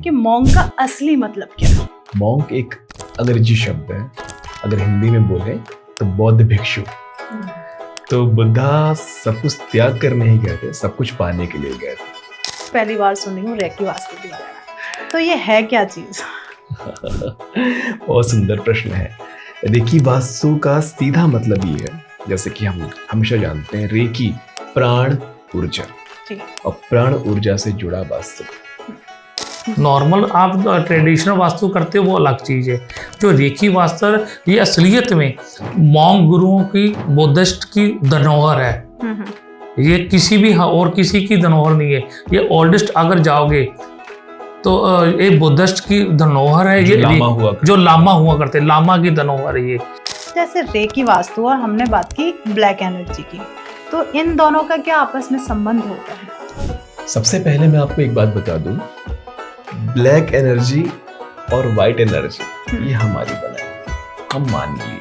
कि मॉन्क का असली मतलब क्या है। मॉन्क एक अंग्रेजी शब्द है, अगर हिंदी में बोले तो बौद्ध भिक्षु। तो बुद्धा सब कुछ त्याग करने ही गए थे, सब कुछ पाने के लिए गए थे। पहली बार सुनी हूँ रेकी वास्तु के बारे में, तो ये है क्या चीज? बहुत सुंदर प्रश्न है। रेकी वास्तु का सीधा मतलब ये है, जैसे कि हम हमेशा जानते हैं, रेकी प्राण ऊर्जा, और प्राण ऊर्जा से जुड़ा वास्तु। नॉर्मल आप ट्रेडिशनल वास्तु करते हो वो अलग चीज़ है। जो रेकी वास्तु ये असलियत में मॉन्क गुरुओं की, बुद्धिस्ट की धरोहर है। ये किसी भी और किसी की धरोहर नहीं है। ये ओल्डेस्ट अगर जाओगे तो ये बुद्धिस्ट की धरोहर है। ये जो लामा हुआ करते, लामा की धरोहर है ये। जैसे रेकी वास्तु और हमने बात की ब्लैक एनर्जी की, तो इन दोनों का क्या आपस में संबंध होता है? सबसे पहले मैं आपको एक बात बता दूं, ब्लैक एनर्जी और वाइट एनर्जी ये हमारी बनाई, हम मान लिए।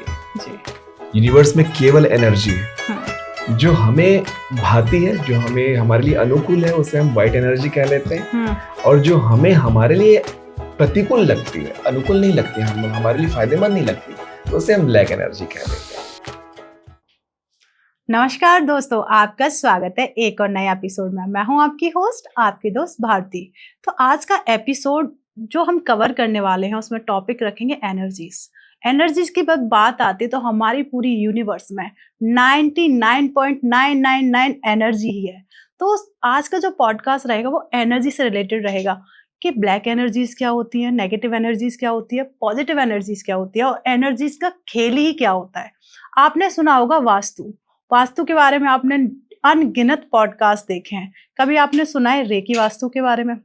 यूनिवर्स में केवल एनर्जी है जो हमें भाती है, जो हमें हमारे लिए अनुकूल है, उसे हम वाइट एनर्जी कह लेते हैं। और जो हमें हमारे लिए प्रतिकूल लगती है, अनुकूल नहीं लगती, हम हमारे लिए फायदेमंद नहीं लगती, तो उसे हम ब्लैक एनर्जी कह लेते हैं। नमस्कार दोस्तों, आपका स्वागत है एक और नए एपिसोड में। मैं हूं आपकी होस्ट, आपकी दोस्त भारती। तो आज का एपिसोड जो हम कवर करने वाले हैं उसमें टॉपिक रखेंगे एनर्जीज की बात आती है तो हमारी पूरी यूनिवर्स में 99.999 एनर्जी ही है। तो आज का जो पॉडकास्ट रहेगा वो एनर्जी से रिलेटेड रहेगा कि ब्लैक एनर्जीज क्या होती है, नेगेटिव एनर्जीज क्या होती है, पॉजिटिव एनर्जीज क्या होती है, और एनर्जीज का खेल ही क्या होता है। आपने सुना होगा वास्तु के बारे में, आपने अनगिनत पॉडकास्ट देखे हैं। कभी आपने सुना है रेकी वास्तु के बारे में?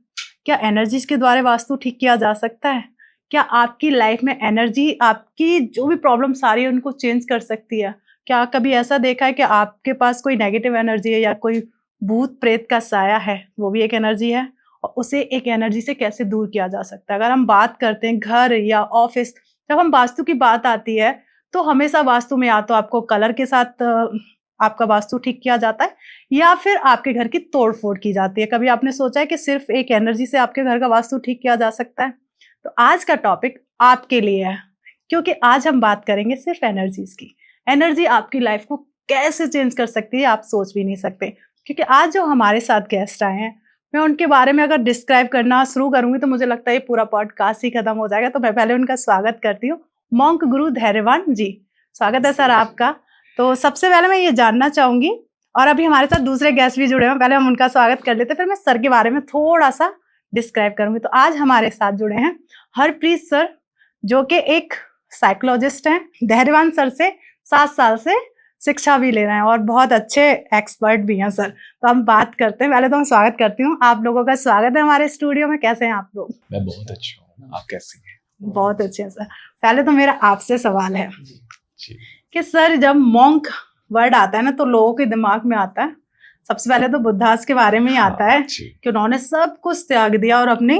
क्या एनर्जीज के द्वारा वास्तु ठीक किया जा सकता है? क्या आपकी लाइफ में एनर्जी आपकी जो भी प्रॉब्लम सारी है उनको चेंज कर सकती है? क्या कभी ऐसा देखा है कि आपके पास कोई नेगेटिव एनर्जी है या कोई भूत प्रेत का साया है, वो भी एक एनर्जी है, और उसे एक एनर्जी से कैसे दूर किया जा सकता है? अगर हम बात करते हैं घर या ऑफिस, जब हम वास्तु की बात आती है तो हमेशा वास्तु में या तो आपको कलर के साथ आपका वास्तु ठीक किया जाता है या फिर आपके घर की तोड़फोड़ की जाती है। कभी आपने सोचा है कि सिर्फ एक एनर्जी से आपके घर का वास्तु ठीक किया जा सकता है? तो आज का टॉपिक आपके लिए है, क्योंकि आज हम बात करेंगे सिर्फ एनर्जीज की। एनर्जी आपकी लाइफ को कैसे चेंज कर सकती है आप सोच भी नहीं सकते। क्योंकि आज जो हमारे साथ गेस्ट आए हैं, मैं उनके बारे में अगर डिस्क्राइब करना शुरू करूंगी तो मुझे लगता है ये पूरा पॉडकास्ट ही खत्म हो जाएगा। तो मैं पहले उनका स्वागत करती हूँ, मॉन्क गुरु धैर्यवान जी। स्वागत है सर आपका। तो सबसे पहले मैं ये जानना चाहूंगी, और अभी हमारे साथ दूसरे गेस्ट भी जुड़े हैं, पहले हम उनका स्वागत कर लेते हैं, फिर मैं सर के बारे में थोड़ा सा डिस्क्राइब करूंगी। तो आज हमारे साथ जुड़े हैं हरप्रीत सर, जो कि एक साइकोलॉजिस्ट हैं। धैर्यवान सर से 7 साल से शिक्षा भी ले रहे हैं और बहुत अच्छे एक्सपर्ट भी हैं सर। तो हम बात करते हैं, पहले तो मैं स्वागत करती हूँ, आप लोगों का स्वागत है हमारे स्टूडियो में। कैसे हैं आप लोग? मैं बहुत अच्छा हूँ, आप कैसे हैं? बहुत अच्छे हैं सर। पहले तो मेरा आपसे सवाल है कि सर, जब मॉन्क वर्ड आता है ना तो लोगों के दिमाग में आता है सबसे पहले तो बुद्धास के बारे में ही आता है कि उन्होंने सब कुछ त्याग दिया और अपनी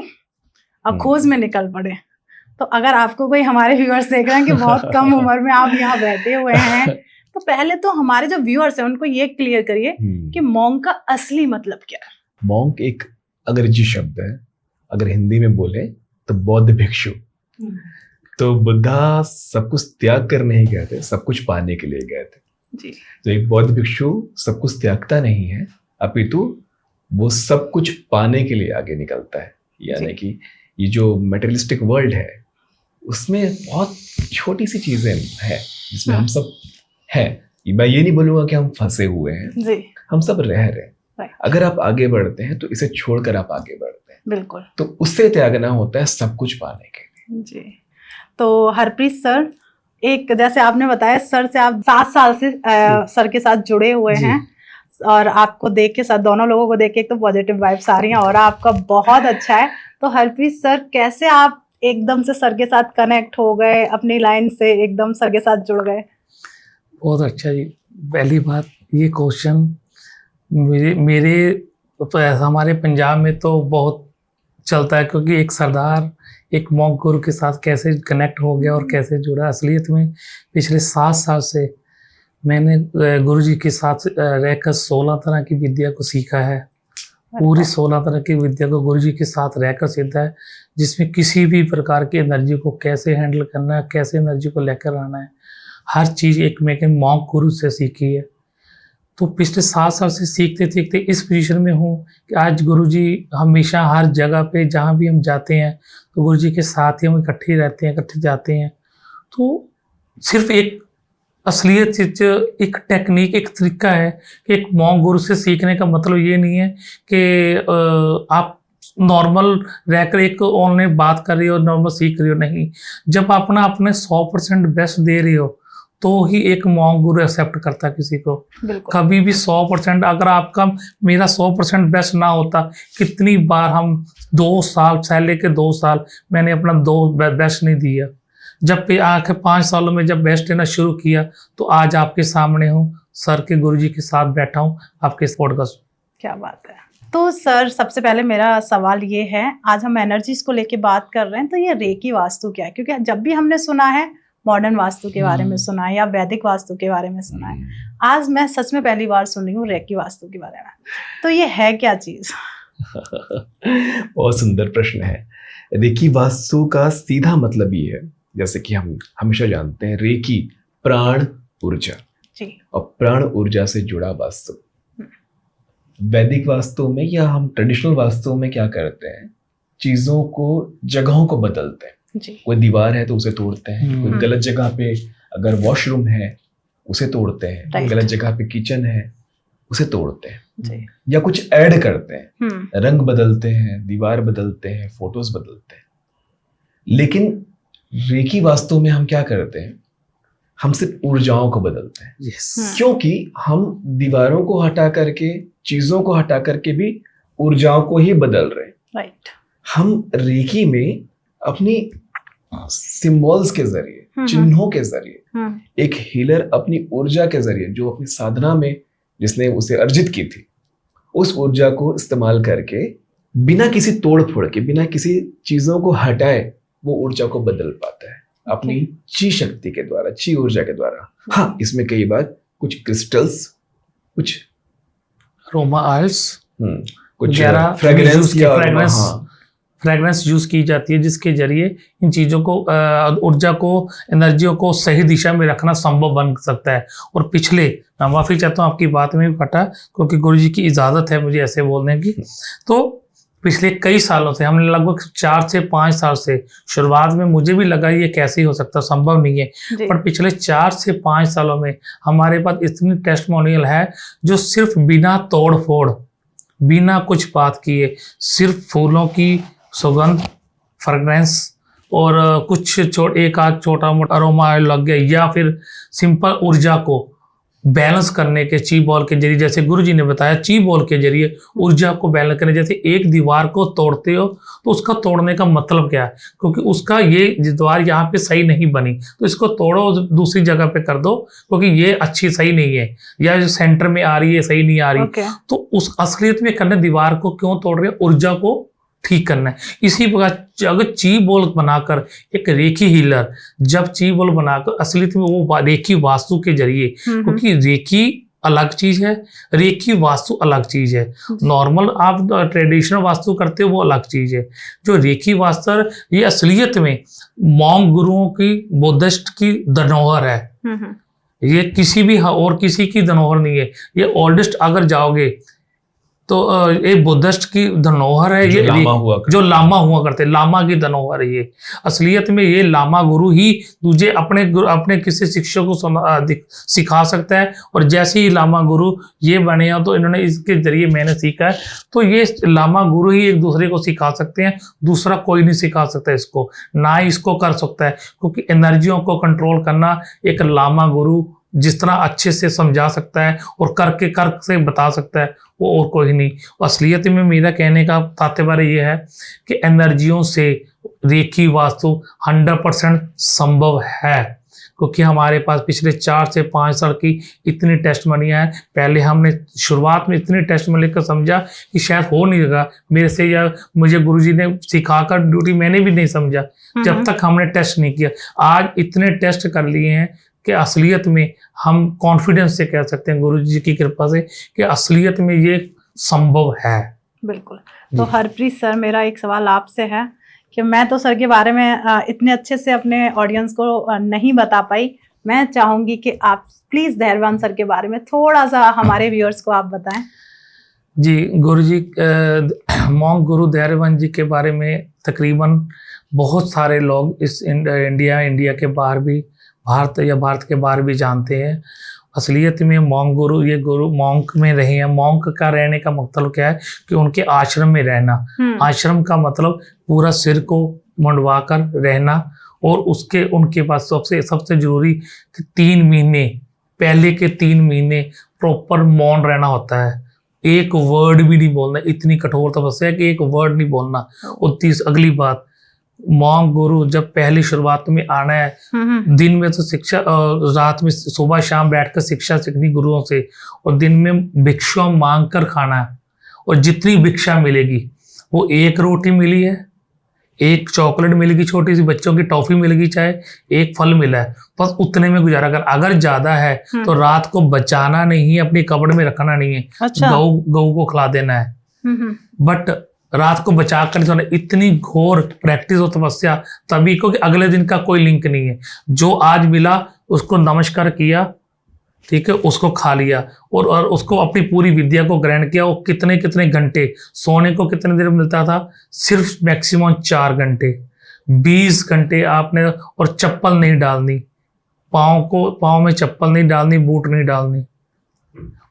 खोज में निकल पड़े। तो अगर आपको कोई, हमारे व्यूअर्स देख रहे हैं कि बहुत कम उम्र में आप यहाँ बैठे हुए हैं, तो पहले तो हमारे जो व्यूअर्स हैं उनको ये क्लियर करिए कि मॉन्क का असली मतलब क्या है। मॉन्क एक अंग्रेजी शब्द है, अगर हिंदी में बोले तो बौद्ध भिक्षु। तो बुद्धा सब कुछ त्याग करने ही गए थे, सब कुछ पाने के लिए गए थे जी। तो एक बौद्ध भिक्षु सब कुछ त्यागता नहीं है, अपितु वो सब कुछ पाने के लिए आगे निकलता है। यानी कि ये जो मटेरियलिस्टिक वर्ल्ड है उसमें बहुत छोटी सी चीजें हैं जिसमें हम सब हैं। मैं ये नहीं बोलूंगा कि हम फंसे हुए हैं जी। हम सब रह रहे हैं। अगर आप आगे बढ़ते हैं तो इसे छोड़कर आप आगे बढ़ते हैं, बिल्कुल, तो उससे त्यागना होता है सब कुछ पाने के लिए जी। तो हरप्रीत सर, एक जैसे आपने बताया सर से आप 7 साल से सर के साथ जुड़े हुए हैं, और आपको देख के, साथ दोनों लोगों को देख के एक तो पॉजिटिव वाइब्स आ रही हैं और आपका बहुत अच्छा है। तो हरप्रीत सर, कैसे आप एकदम से सर के साथ कनेक्ट हो गए, अपनी लाइन से एकदम सर के साथ जुड़ गए? बहुत अच्छा जी। पहली बात, ये क्वेश्चन मेरे तो ऐसा हमारे पंजाब में तो बहुत चलता है, क्योंकि एक सरदार एक मॉन्क गुरु के साथ कैसे कनेक्ट हो गया और कैसे जुड़ा। असलियत में पिछले 7 साल से मैंने गुरुजी के साथ रहकर 16 तरह की विद्या को सीखा है। पूरी 16 तरह की विद्या को गुरुजी के साथ रहकर सीखा है। जिसमें किसी भी प्रकार की एनर्जी को कैसे हैंडल करना है, कैसे एनर्जी को लेकर आना है, हर चीज़ एक मैंने मॉन्क गुरु से सीखी है। तो पिछले 7 साल से सीखते सीखते इस पोजीशन में हूँ कि आज गुरुजी हमेशा हर जगह पे जहाँ भी हम जाते हैं तो गुरुजी के साथ ही हम इकट्ठे रहते हैं, इकट्ठे जाते हैं। तो सिर्फ एक असलियत चीज, एक टेक्निक, एक तरीका है कि एक मॉन्क गुरु से सीखने का मतलब ये नहीं है कि आप नॉर्मल रहकर एक ऑनलाइन बात कर रही हो, नॉर्मल सीख रही हो। नहीं, जब अपना अपने 100% बेस्ट दे रही हो तो ही एक मॉन्क गुरु एक्सेप्ट करता है किसी को। कभी भी 100%, अगर आपका मेरा 100% बेस्ट ना होता, कितनी बार हम 2 साल से लेकर 2 साल मैंने अपना बेस्ट नहीं दिया। जब पे आखिर 5 सालों में जब बेस्ट देना शुरू किया तो आज आपके सामने हूँ, सर के गुरुजी के साथ बैठा हूँ आपके इस पॉडकास्ट। क्या बात है। तो सर, सबसे पहले मेरा सवाल ये है, आज हम एनर्जीज को लेके बात कर रहे हैं, तो ये रेकी वास्तु क्या है? क्योंकि जब भी हमने सुना है मॉडर्न वास्तु के बारे में सुना है या वैदिक वास्तु के बारे में सुना है, आज मैं सच में पहली बार सुन रही हूँ रेकी वास्तु के बारे में। तो ये है क्या चीज? बहुत सुंदर प्रश्न है। रेकी वास्तु का सीधा मतलब ये है, जैसे कि हम हमेशा जानते हैं, रेकी प्राण ऊर्जा जी, और प्राण ऊर्जा से जुड़ा वास्तु। वैदिक वास्तु में या हम ट्रेडिशनल वास्तु में क्या करते हैं, चीजों को, जगहों को बदलते हैं जी। कोई दीवार है तो उसे तोड़ते हैं, कोई गलत जगह पे अगर वॉशरूम है उसे तोड़ते हैं, गलत जगह पे किचन है उसे तोड़ते हैं जी। या कुछ ऐड करते हैं, रंग बदलते हैं, दीवार बदलते हैं, फोटोज बदलते हैं। लेकिन रेकी वास्तु में हम क्या करते हैं, हम सिर्फ ऊर्जाओं को बदलते हैं। क्योंकि हम दीवारों को हटा करके, चीजों को हटा करके भी ऊर्जाओं को ही बदल रहे हैं। राइट। हम रेकी में अपनी सिंबल्स के जरिए, चिन्हों के जरिए, एक हीलर अपनी ऊर्जा के जरिए, जो अपनी साधना में जिसने उसे अर्जित की थी, उस ऊर्जा को इस्तेमाल करके बिना किसी तोड़ फोड़ के, बिना किसी चीजों को हटाए, वो ऊर्जा को बदल पाता है अपनी ची शक्ति के द्वारा, ची ऊर्जा के द्वारा। हाँ, इसमें कई बार कुछ क्रिस्टल्स, कुछ अरोमा ऑयल्स, कुछ फ्रेग्रेंस या फ्रेग्रेंस यूज की जाती है, जिसके जरिए इन चीज़ों को, ऊर्जा को, एनर्जियों को सही दिशा में रखना संभव बन सकता है। और पिछले, मैं माफ़ी चाहता हूँ आपकी बात में भी फटा, क्योंकि गुरुजी की इजाज़त है मुझे ऐसे बोलने की। तो पिछले कई सालों से, हमने लगभग 4 से 5 साल से, शुरुआत में मुझे भी लगा ये कैसे ही हो सकता, संभव नहीं है, पर पिछले 4 से 5 सालों में हमारे पास इतनी टेस्टिमोनियल है जो सिर्फ बिना तोड़ फोड़, बिना कुछ बात किए, सिर्फ फूलों की सुगंध, फ्रेग्रेंस और कुछ एक आध छोटा मोटा अरोमा ऑयल लग गया, या फिर सिंपल ऊर्जा को बैलेंस करने के ची बॉल के जरिए, जैसे गुरुजी ने बताया, ची बॉल के जरिए ऊर्जा को बैलेंस करने। जैसे एक दीवार को तोड़ते हो तो उसका तोड़ने का मतलब क्या है, क्योंकि उसका ये दीवार यहाँ पे सही नहीं बनी तो इसको तोड़ो, दूसरी जगह पे कर दो, क्योंकि ये अच्छी सही नहीं है, या जो सेंटर में आ रही है सही नहीं आ रही। तो उस असलियत में करने, दीवार को क्यों तोड़ रहे हैं, ऊर्जा को ठीक करना है। इसी प्रकार अगर ची बॉल बनाकर एक रेकी हीलर, जब ची बॉल बनाकर असलियत में वो रेकी वास्तु के जरिए, क्योंकि रेकी अलग चीज है, रेकी वास्तु अलग चीज है। नॉर्मल आप ट्रेडिशनल वास्तु करते हो वो अलग चीज है। जो रेकी वास्तु, ये असलियत में मॉन्क गुरुओं की, बुद्धिस्ट की धरोहर है। ये किसी भी और किसी की धरोहर नहीं है। ये ओल्डेस्ट अगर जाओगे तो ये बुद्धिस्ट की धरोहर है, ये जो लामा हुआ करते, लामा की धरोहर है ये। असलियत में ये लामा गुरु ही तुझे अपने किसी शिक्षक को सिखा सकता है, और जैसे ही लामा गुरु ये बने हो तो इन्होंने इसके जरिए मैंने सीखा है, तो ये लामा गुरु ही एक दूसरे को सिखा सकते हैं, दूसरा कोई नहीं सिखा सकता इसको, ना ही इसको कर सकता है, क्योंकि एनर्जियों को कंट्रोल करना एक लामा गुरु जिस तरह अच्छे से समझा सकता है और करके कर से बता सकता है, वो और कोई नहीं। असलियत में मेरा कहने का तात्पर्य ये है कि एनर्जियों से रेकी वास्तु 100% संभव है, क्योंकि हमारे पास पिछले 4 से 5 साल की इतनी टेस्टमनियाँ हैं। पहले हमने शुरुआत में इतनी टेस्टमनी लेकर समझा कि शायद हो नहीं लगा मेरे से, या मुझे गुरुजी ने सिखाकर ड्यूटी मैंने भी नहीं समझा जब तक हमने टेस्ट नहीं किया। आज इतने टेस्ट कर लिए हैं कि असलियत में हम कॉन्फिडेंस से कह सकते हैं गुरुजी की कृपा से कि असलियत में ये संभव है। बिल्कुल। तो हरप्रीत सर, मेरा एक सवाल आपसे है कि मैं तो सर के बारे में इतने अच्छे से अपने ऑडियंस को नहीं बता पाई। मैं चाहूंगी कि आप प्लीज धैर्यवान सर के बारे में थोड़ा सा हमारे व्यूअर्स को आप बताएं। जी, गुरु जी, मॉन्क गुरु धैर्यवान जी के बारे में तकरीबन बहुत सारे लोग इस इंडिया के बाहर भी, भारत के बाहर भी जानते हैं। असलियत में मॉन्क गुरु, ये गुरु मॉन्क में रहे हैं। मॉन्क का रहने का मतलब क्या है कि उनके आश्रम में रहना। आश्रम का मतलब पूरा सिर को मुंडवा कर रहना, और उनके पास सबसे जरूरी 3 महीने, पहले के 3 महीने प्रॉपर मौन रहना होता है। एक वर्ड भी नहीं बोलना, इतनी कठोर तपस्या है कि एक वर्ड नहीं बोलना। और अगली बात, मॉन्क गुरु जब पहली शुरुआत में आना है, दिन में तो शिक्षा, रात में सुबह शाम बैठकर शिक्षा सीखनी गुरुओं से, और दिन में भिक्षा मांग कर खाना है। और जितनी भिक्षा मिलेगी, वो 1 रोटी मिली है, 1 चॉकलेट मिलेगी, छोटी सी बच्चों की टॉफी मिलेगी, चाहे 1 फल मिला है, बस उतने में गुजारा कर। अगर ज्यादा है तो रात को बचाना नहीं है, अपनी कपड़ में रखना नहीं है। अच्छा। गऊ को खिला देना है, बट रात को बचा कर नहीं सोना। इतनी घोर प्रैक्टिस और तपस्या तभी, क्योंकि अगले दिन का कोई लिंक नहीं है। जो आज मिला उसको नमस्कार किया, ठीक है, उसको खा लिया, और उसको अपनी पूरी विद्या को ग्रहण किया। वो कितने घंटे सोने को कितने देर मिलता था? सिर्फ मैक्सिमम 4 घंटे। 20 घंटे आपने, और चप्पल नहीं डालनी, पाँव में चप्पल नहीं डालनी, बूट नहीं डालनी,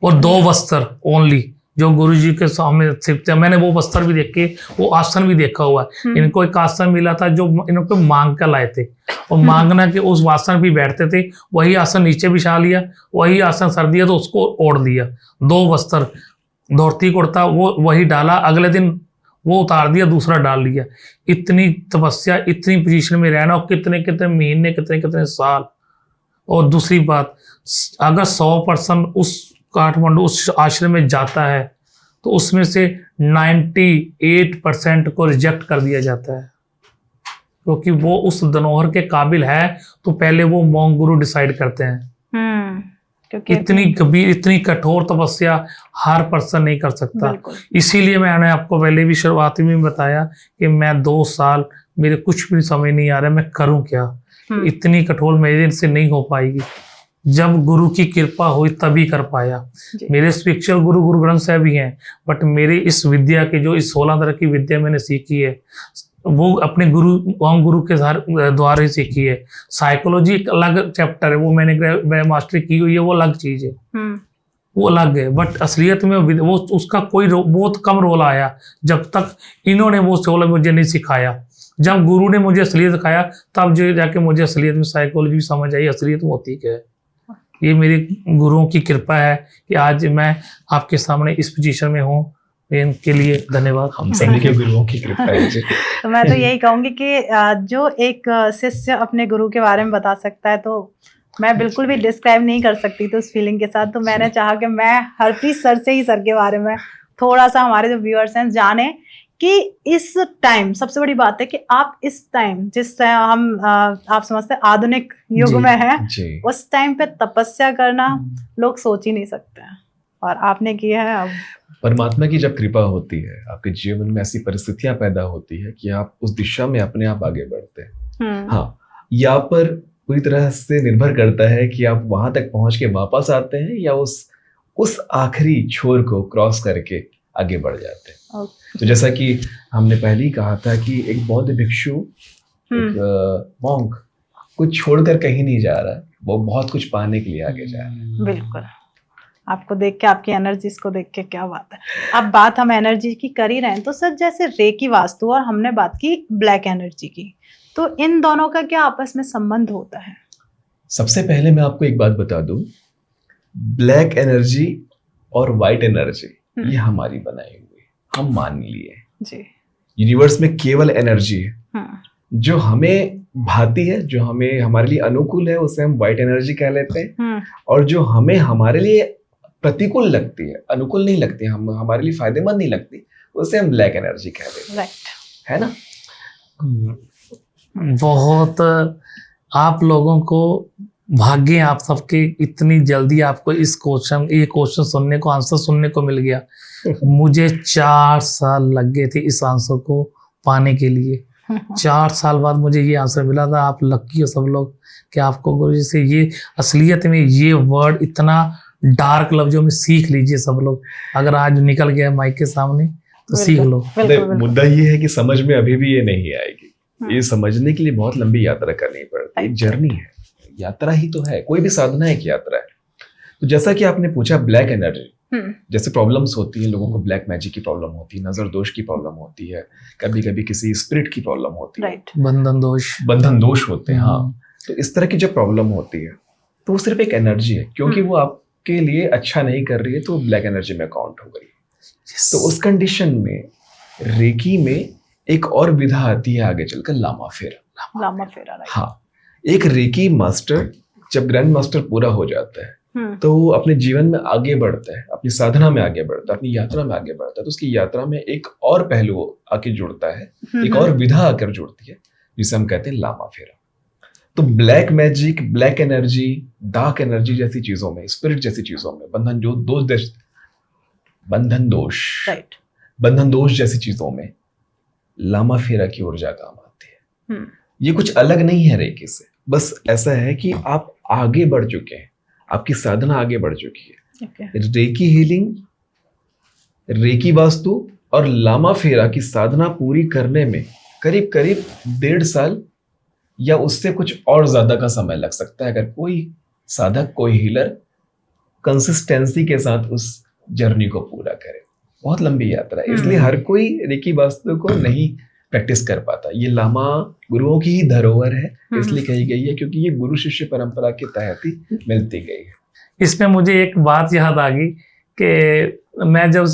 और 2 वस्त्र ओनली जो गुरु जी के सामने सिर्फ। मैंने वो वस्त्र भी देखे, वो आसन भी देखा हुआ है। इनको एक आसन मिला था जो इनको मांग कर लाए थे, और मांगना के उस आसन भी बैठते थे। वही आसन नीचे बिछा लिया, वही आसन सर्दी तो उसको ओढ़ दिया। 2 वस्त्र, धोती कुर्ता वो वही डाला, अगले दिन वो उतार दिया, दूसरा डाल लिया। इतनी तपस्या, इतनी पोजीशन में रहना, और कितने महीने, कितने साल। और दूसरी बात, अगर 100% उस काठमांडू उस आश्रम में जाता है, तो उसमें से 98% को रिजेक्ट कर दिया जाता है, क्योंकि वो उस धनोहर के काबिल है। तो पहले वो मॉन्क गुरु डिसाइड करते हैं। इतनी गंभीर, इतनी कठोर तपस्या हर पर्सन नहीं कर सकता। इसीलिए मैंने आपको पहले भी शुरुआत में बताया कि मैं 2 साल, मेरे कुछ भी समझ नहीं आ रहा मैं करूं क्या। इतनी कठोर मेरे से नहीं हो पाएगी। जब गुरु की कृपा हुई तभी कर पाया। मेरे स्पिरिचुअल गुरु ग्रंथ साहब ही हैं, बट मेरी इस विद्या के जो इस 16 तरह की विद्या मैंने सीखी है, वो अपने गुरु के द्वारा ही सीखी है। साइकोलॉजी एक अलग चैप्टर है, वो मैंने मास्टरी की हुई है, वो अलग चीज है, वो अलग है। बट असलियत में वो उसका कोई बहुत कम रोल आया जब तक इन्होंने वो सोल मुझे नहीं सिखाया। जब गुरु ने मुझे असलियत सिखाया, तब जो जाके मुझे असलियत में साइकोलॉजी समझ आई, असलियत में होती क्या है। ये मेरे गुरुओं की कृपा है कि आज मैं आपके सामने इस पोजीशन में हूँ। इनके लिए धन्यवाद। हम सभी के गुरुओं की कृपा है जी। तो मैं तो यही कहूंगी कि जो एक शिष्य अपने गुरु के बारे में बता सकता है, तो मैं बिल्कुल भी डिस्क्राइब नहीं कर सकती थी उस फीलिंग के साथ। तो मैंने चाहा कि मैं हरप्रीत सर से ही सर के बारे में थोड़ा सा हमारे जो व्यूअर्स हैं जाने कि इस टाइम सबसे बड़ी बात है कि आप इस टाइम जिस हम आप समझते हैं आधुनिक युग में हैं, उस टाइम पे तपस्या करना लोग सोच ही नहीं सकते हैं, और आपने किया है। अब परमात्मा की जब कृपा होती है, आपके जीवन में ऐसी परिस्थितियां पैदा होती है कि आप उस दिशा में अपने आप आगे बढ़ते हैं। हाँ, यहाँ पर पूरी तरह से निर्भर करता है कि आप वहां तक पहुंच के वापस आते हैं या उस आखिरी छोर को क्रॉस करके आगे बढ़ जाते हैं। तो जैसा कि हमने पहले ही कहा था कि एक बौद्ध भिक्षु, एक मॉन्क कुछ छोड़कर कहीं नहीं जा रहा, वो बहुत कुछ पाने के लिए आगे जा रहा है। बिल्कुल, आपको देख के, आपकी एनर्जीज को देख के क्या बात है। अब बात हम एनर्जी की कर ही रहे हैं, तो सर जैसे रेकी वास्तु और हमने बात की ब्लैक एनर्जी की, तो इन दोनों का क्या आपस में संबंध होता है? सबसे पहले मैं आपको एक बात बता दूं, ब्लैक एनर्जी और व्हाइट एनर्जी ये हमारी बनाई हुई, हम मान लिए जी। यूनिवर्स में केवल एनर्जी है जो हमें भाती है, जो हमें हमारे लिए अनुकूल है, उसे हम व्हाइट एनर्जी कह लेते हैं। और जो हमें हमारे लिए प्रतिकूल लगती है, अनुकूल नहीं लगती, हम हमारे लिए फायदेमंद नहीं लगती, उसे हम ब्लैक एनर्जी कह देते हैं, है ना। बहुत आप लोगों को भाग्य, आप सबके इतनी जल्दी आपको ये क्वेश्चन सुनने को, आंसर सुनने को मिल गया। मुझे 4 साल लग गए थे इस आंसर को पाने के लिए। 4 साल बाद मुझे ये आंसर मिला था। आप लकी हो सब लोग कि आपको गुरुजी से ये असलियत में ये वर्ड इतना डार्क लफ्जों में सीख लीजिए सब लोग। अगर आज निकल गया माइक के सामने तो सीख लो। मुद्दा ये है कि समझ में अभी भी ये नहीं आएगी। ये समझने के लिए बहुत लंबी यात्रा करनी पड़ती है, जर्नी है, यात्रा ही तो है, कोई भी साधना एक यात्रा है। तो जैसा कि आपने पूछा ब्लैक एनर्जी, जैसे प्रॉब्लम्स होती है लोगों को, ब्लैक मैजिक की प्रॉब्लम होती है, नजर दोष की प्रॉब्लम होती है, कभी कभी किसी स्पिरिट की प्रॉब्लम होती है, बंधन दोष होते हैं। हाँ, तो इस तरह की जब प्रॉब्लम होती है तो वो सिर्फ एक एनर्जी है, क्योंकि वो आपके लिए अच्छा नहीं कर रही है तो ब्लैक एनर्जी में काउंट हो गई। तो उस कंडीशन में रेकी में एक और विधा आती है आगे चलकर, लामा फेरा। हाँ, एक रेकी मास्टर जब ग्रैंड मास्टर पूरा हो जाता है तो वो अपने जीवन में आगे बढ़ता है, अपनी साधना में आगे बढ़ता है, अपनी यात्रा में आगे बढ़ता है। तो उसकी यात्रा में एक और पहलू आके जुड़ता है, एक और विधा आकर जुड़ती है, जिसे हम कहते हैं लामा फेरा। तो black magic, black energy, dark energy जैसी चीजों में, स्पिरिट जैसी चीजों में, बंधन दोष जैसी चीजों में लामा फेरा की ऊर्जा काम आती है। ये कुछ अलग नहीं है रेकी से, बस ऐसा है कि आप आगे बढ़ चुके हैं, आपकी साधना आगे बढ़ चुकी है। रेकी हीलिंग, रेकी वास्तु और लामा फेरा की साधना पूरी करने में करीब 1.5 साल या उससे कुछ और ज्यादा का समय लग सकता है, अगर कोई साधक, कोई हीलर कंसिस्टेंसी के साथ उस जर्नी को पूरा करे। बहुत लंबी यात्रा है, इसलिए हर कोई रेकी वास्तु को नहीं प्रैक्टिस कर पाता। ये लामा गुरुओं की ही धरोहर है, इसलिए कही गई है क्योंकि ये गुरु शिष्य परंपरा के तहत ही मिलती गई है। इसमें मुझे एक बात याद आ गई कि मैं जब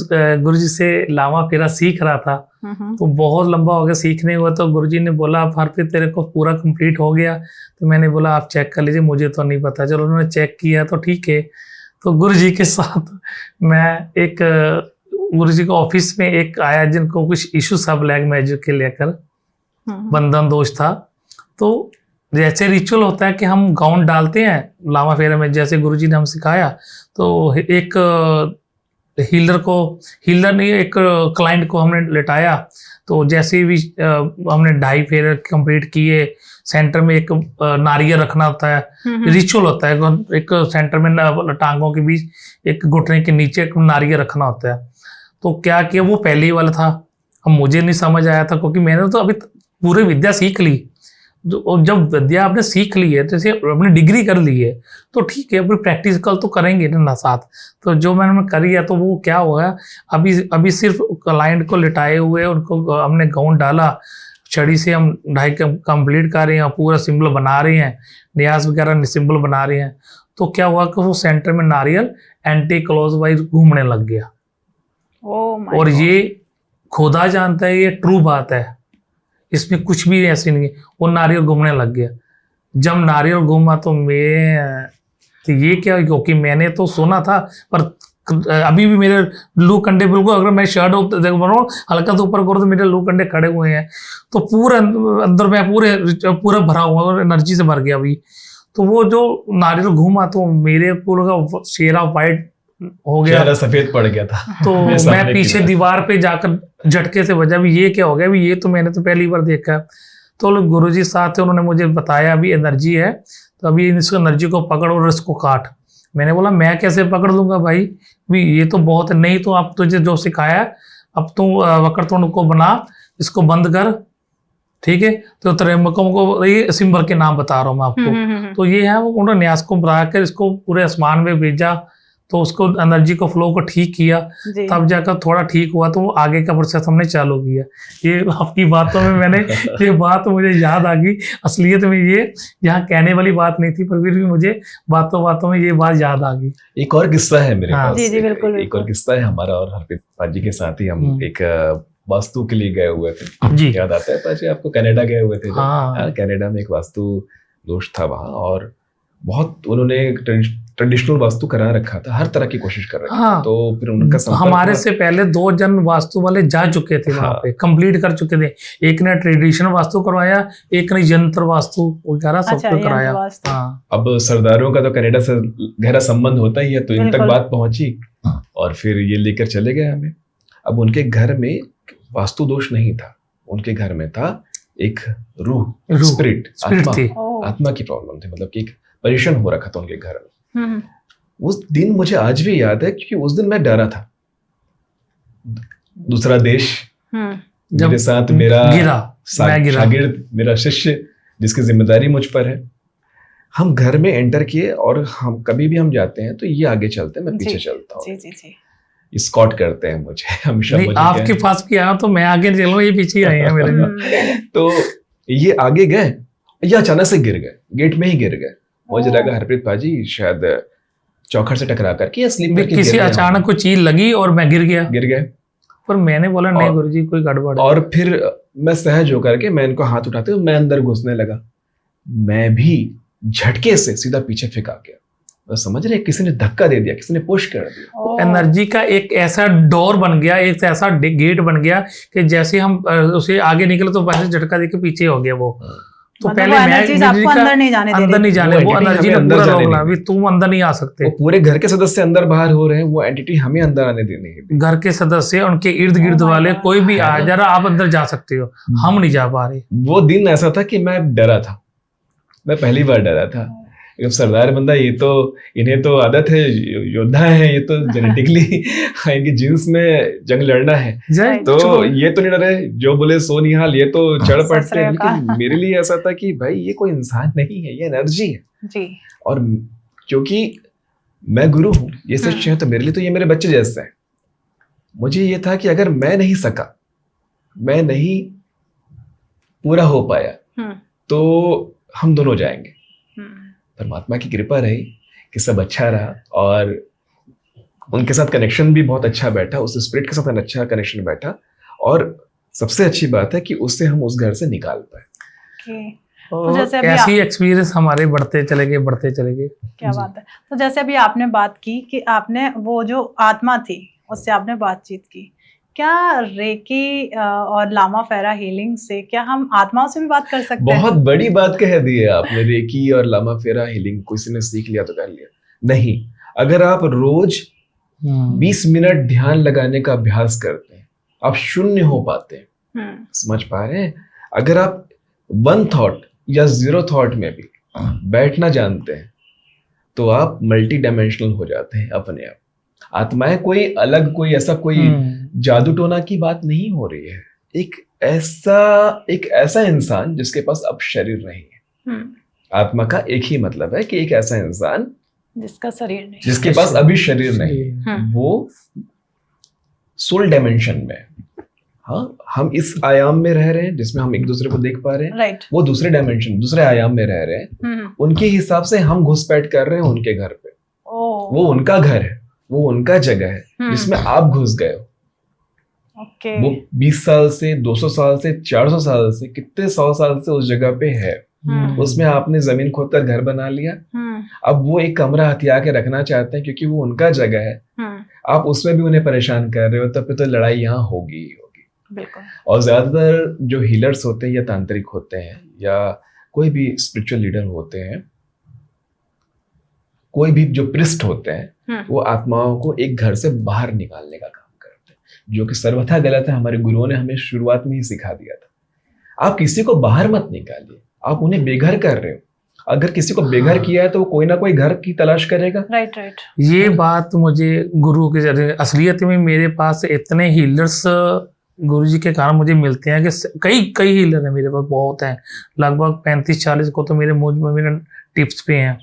गुरुजी से लामा फेरा सीख रहा था तो बहुत लंबा हो गया सीखने हुआ, तो गुरुजी ने बोला आप हरप्रीत तेरे को पूरा कंप्लीट हो गया। तो मैंने बोला आप चेक कर लीजिए, मुझे तो नहीं पता। चलो उन्होंने चेक किया तो ठीक है। तो गुरुजी के साथ मैं एक गुरुजी के ऑफिस में एक आया जिनको कुछ इशू था ब्लैक मैजिक के लेकर, बंधन दोष था। तो जैसे रिचुअल होता है कि हम गाउन डालते हैं लामा फेरा में, जैसे गुरुजी ने हम सिखाया, तो एक हीलर नहीं, एक क्लाइंट को हमने लेटाया। तो जैसे भी हमने 2.5 फेरे कंप्लीट किए, सेंटर में एक नारियल रखना होता है, रिचुअल होता है, एक सेंटर में टांगों के बीच एक घुटने के नीचे एक नारियल रखना होता है। तो क्या किया, वो पहले ही वाला था, अब मुझे नहीं समझ आया था क्योंकि मैंने तो अभी पूरी विद्या सीख ली। जब विद्या आपने सीख ली है, जैसे अपनी डिग्री कर ली है तो ठीक है, अपनी प्रैक्टिकल तो करेंगे ना साथ। तो जो मैंने करी है तो वो क्या हुआ, अभी सिर्फ क्लाइंट को लिटाए हुए उनको हमने गाउन डाला, छड़ी से हम 2.5 कंप्लीट कर रहे हैं, पूरा सिंबल बना रहे हैं, न्यास वगैरह सिंबल बना रहे हैं। तो क्या हुआ कि वो सेंटर में नारियल एंटी क्लॉकवाइज घूमने लग गया। और ये खुदा जानता है, ये ट्रू बात है, इसमें कुछ भी ऐसे नहीं है। वो नारियल घूमने लग गया। जब नारियल घूमा तो ये क्या, क्योंकि मैंने तो सुना था पर अभी भी मेरे लू कंडे बिल्कुल, अगर मैं शर्ट बनाऊँ हल्का तो ऊपर करो तो मेरे लू कंडे खड़े हुए हैं। तो पूरा अंदर में पूरा भरा हुआ और एनर्जी से भर गया अभी। तो वो जो नारियल घूमा तो मेरे पूरा चेहरा वाइट हो गया, चेहरा सफेद पड़ गया था। तो मैं पीछे दीवार पे जाकर झटके से बजा, भी ये क्या हो गया, भी ये तो मैंने तो पहली बार देखा। तो लोग गुरुजी साथ थे, उन्होंने मुझे बताया अभी एनर्जी है तो अभी इसको एनर्जी को पकड़ और इसको काट। मैंने बोला मैं कैसे पकड़ लूंगा भाई, भी ये तो बहुत नहीं, तो आप तुझे जो सिखाया अब तू वक्रतुंड को बना, इसको बंद कर, ठीक है। तो त्र्यंबकम को ये सिंबल के नाम बता रहा हूँ मैं आपको। तो ये है, वो उन्होंने न्यास को बनाकर इसको पूरे आसमान में भेजा, तो उसको एनर्जी को फ्लो को ठीक किया, तब जाकर थोड़ा ठीक हुआ। तो आगे का प्रोसेस हमने चालू किया। ये आपकी बातों में मैंने ये बात मुझे याद आ गई। असलियत में ये यहाँ कहने वाली बात नहीं थी, पर फिर भी मुझे बातों बातों में ये बात याद आ गई। एक और किस्सा है मेरे पास। जी बिल्कुल। एक और किस्सा है हमारा और हरप्रीत पाजी के साथ ही हम एक वास्तु के लिए गए हुए थे। जी याद आता है पाजी आपको, कनाडा गए हुए थे। कनाडा में एक वास्तु दोष था वहाँ, और बहुत उन्होंने ट्रेडिशनल वास्तु करा रखा था, हर तरह की कोशिश कर रहे थे। तो फिर उनका हमारे से पहले 2 जन वास्तु वाले जा चुके थे वहाँ पे, कंप्लीट कर चुके थे। एक ने ट्रेडिशनल वास्तु करवाया, एक ने यंत्र वास्तु वगैरह सब कुछ कराया। अब सरदारों का तो कनाडा से गहरा संबंध होता ही है, तो इन तक बात पहुंची और फिर ये लेकर चले गए हमें। अब उनके घर में वास्तु दोष नहीं था, उनके घर में था एक रूह, स्पिरिट, आत्मा की प्रॉब्लम थी, मतलब कि एक परेशान हो रखा था उनके घर में। उस दिन मुझे आज भी याद है, क्योंकि उस दिन मैं डरा था। दूसरा देश, मेरे साथ मेरा शागिर्द, मेरा शिष्य, जिसकी जिम्मेदारी मुझ पर है। हम घर में एंटर किए और हम कभी भी हम जाते हैं तो ये आगे चलते हैं, मैं पीछे चलता हूँ। स्कॉट करते हैं मुझे हमेशा। आपके पास भी आया तो मैं आगे चलूं, ये पीछे आए हैं मेरे को। तो ये आगे गए, ये अचानक से गिर गए, गेट में ही गिर गए। मुझे लगा हरप्रीत पाजी शायद चौखट से टकरा करके या स्लिप करके किसी अचानक कोई चीज लगी और मैं गिर गए। पर मैंने बोला नहीं गुरुजी कोई गड़बड़ है। और फिर मैं सहज होकर के मैं इनको हाथ उठाते हुए मैं अंदर घुसने लगा। मैं भी झटके से सीधा पीछे फेंका गया। तो समझ रहे, किसी ने धक्का दे दिया, किसी ने पुश कर दिया। एनर्जी का एक ऐसा डोर बन गया, एक ऐसा गेट बन गया कि जैसे हम उसे आगे निकले तो वैसे झटका देके पीछे हो गया वो। तो मतलब पहले मैं अंदर नहीं जाने वो एनर्जी ने पूरा रोक लिया, अभी तुम अंदर नहीं आ सकते। वो पूरे घर के सदस्य अंदर बाहर हो रहे हैं, वो एंटिटी हमें अंदर आने देनी है। घर के सदस्य, उनके इर्द गिर्द वाले, कोई भी आ जरा आप अंदर जा सकते हो, हम नहीं जा पा रहे। वो दिन ऐसा था कि मैं डरा था, मैं पहली बार डरा था। सरदार बंदा, ये तो इन्हें तो आदत है, योद्धा है, ये तो जेनेटिकली इनकी जीन्स में जंग लड़ना है, तो ये तो नहीं डरे, जो बोले सो निहाल, ये तो चढ़ पड़ते हैं। लेकिन मेरे लिए ऐसा था कि भाई ये कोई इंसान नहीं है, ये एनर्जी है जी। और क्योंकि मैं गुरु हूँ, ये शिष्य है, तो मेरे लिए तो ये मेरे बच्चे जैसे हैं। मुझे ये था कि अगर मैं नहीं सका, मैं नहीं पूरा हो पाया, तो हम दोनों जाएंगे। परमात्मा की कृपा रही कि सब अच्छा रहा और उनके साथ कनेक्शन भी बहुत अच्छा बैठा, उस स्पिरिट के साथ अच्छा कनेक्शन बैठा। और सबसे अच्छी बात है कि उससे हम उस घर से निकाल पाए। तो जैसे ऐसी एक्सपीरियंस हमारे बढ़ते चले गए। क्या बात है। तो जैसे अभी आपने बात की कि आपने वो जो आत्मा थी उससे आपने बातचीत की, क्या रेकी और लामा फेरा हीलिंग से क्या हम आत्माओं से भी बात कर सकते हैं? बहुत बड़ी बात कह दी है आपने। रेकी और लामा फेरा हीलिंग किसी ने सीख लिया तो कर लिया नहीं। अगर आप रोज 20 मिनट ध्यान लगाने का अभ्यास करते हैं, आप शून्य हो पाते हैं। समझ पा रहे हैं? अगर आप 1 थॉट या 0 थॉट में भी बैठना जानते हैं तो आप मल्टी डायमेंशनल हो जाते हैं अपने आप। आत्माएं कोई अलग, कोई ऐसा कोई जादू टोना की बात नहीं हो रही है। एक ऐसा इंसान जिसके पास अब शरीर नहीं है। आत्मा का एक ही मतलब है कि एक ऐसा इंसान जिसका शरीर नहीं, जिसके पास अभी शरीर नहीं, वो सोल डायमेंशन में। हाँ, हम इस आयाम में रह रहे हैं जिसमें हम एक दूसरे को देख पा रहे हैं। राइट। वो दूसरे डायमेंशन, दूसरे आयाम में रह रहे हैं। उनके हिसाब से हम घुसपैठ कर रहे हैं उनके घर पे। वो उनका घर है, वो उनका जगह है जिसमें आप घुस गए हो। वो 20 साल से, 200 साल से, 400 साल से, कितने 100 साल से उस जगह पे है। उसमें आपने जमीन खोदकर घर बना लिया। अब वो एक कमरा हथिया के रखना चाहते हैं क्योंकि वो उनका जगह है। आप उसमें भी उन्हें परेशान कर रहे हो, तब तो लड़ाई यहाँ होगी। और ज्यादातर जो हीलर्स होते हैं या तांत्रिक होते हैं या कोई भी स्पिरिचुअल लीडर होते हैं, कोई भी जो प्रिस्ट होते हैं, वो आत्माओं को एक घर से बाहर निकालने का काम करते हैं, जो कि सर्वथा गलत है। हमारे गुरुओं ने हमें शुरुआत में ही सिखा दिया था, आप किसी को बाहर मत निकालिए, आप उन्हें बेघर कर रहे हो। अगर किसी को बेघर किया है तो वो कोई ना कोई घर की तलाश करेगा। राइट। ये बात मुझे गुरु के जरिए, असलियत में मेरे पास इतने हीलर्स गुरुजी के कारण मुझे मिलते हैं कि कई हीलर हैं मेरे पास, बहुत हैं, लगभग 35-40 को तो मेरे मुझ में मेरे टिप्स पे हैं।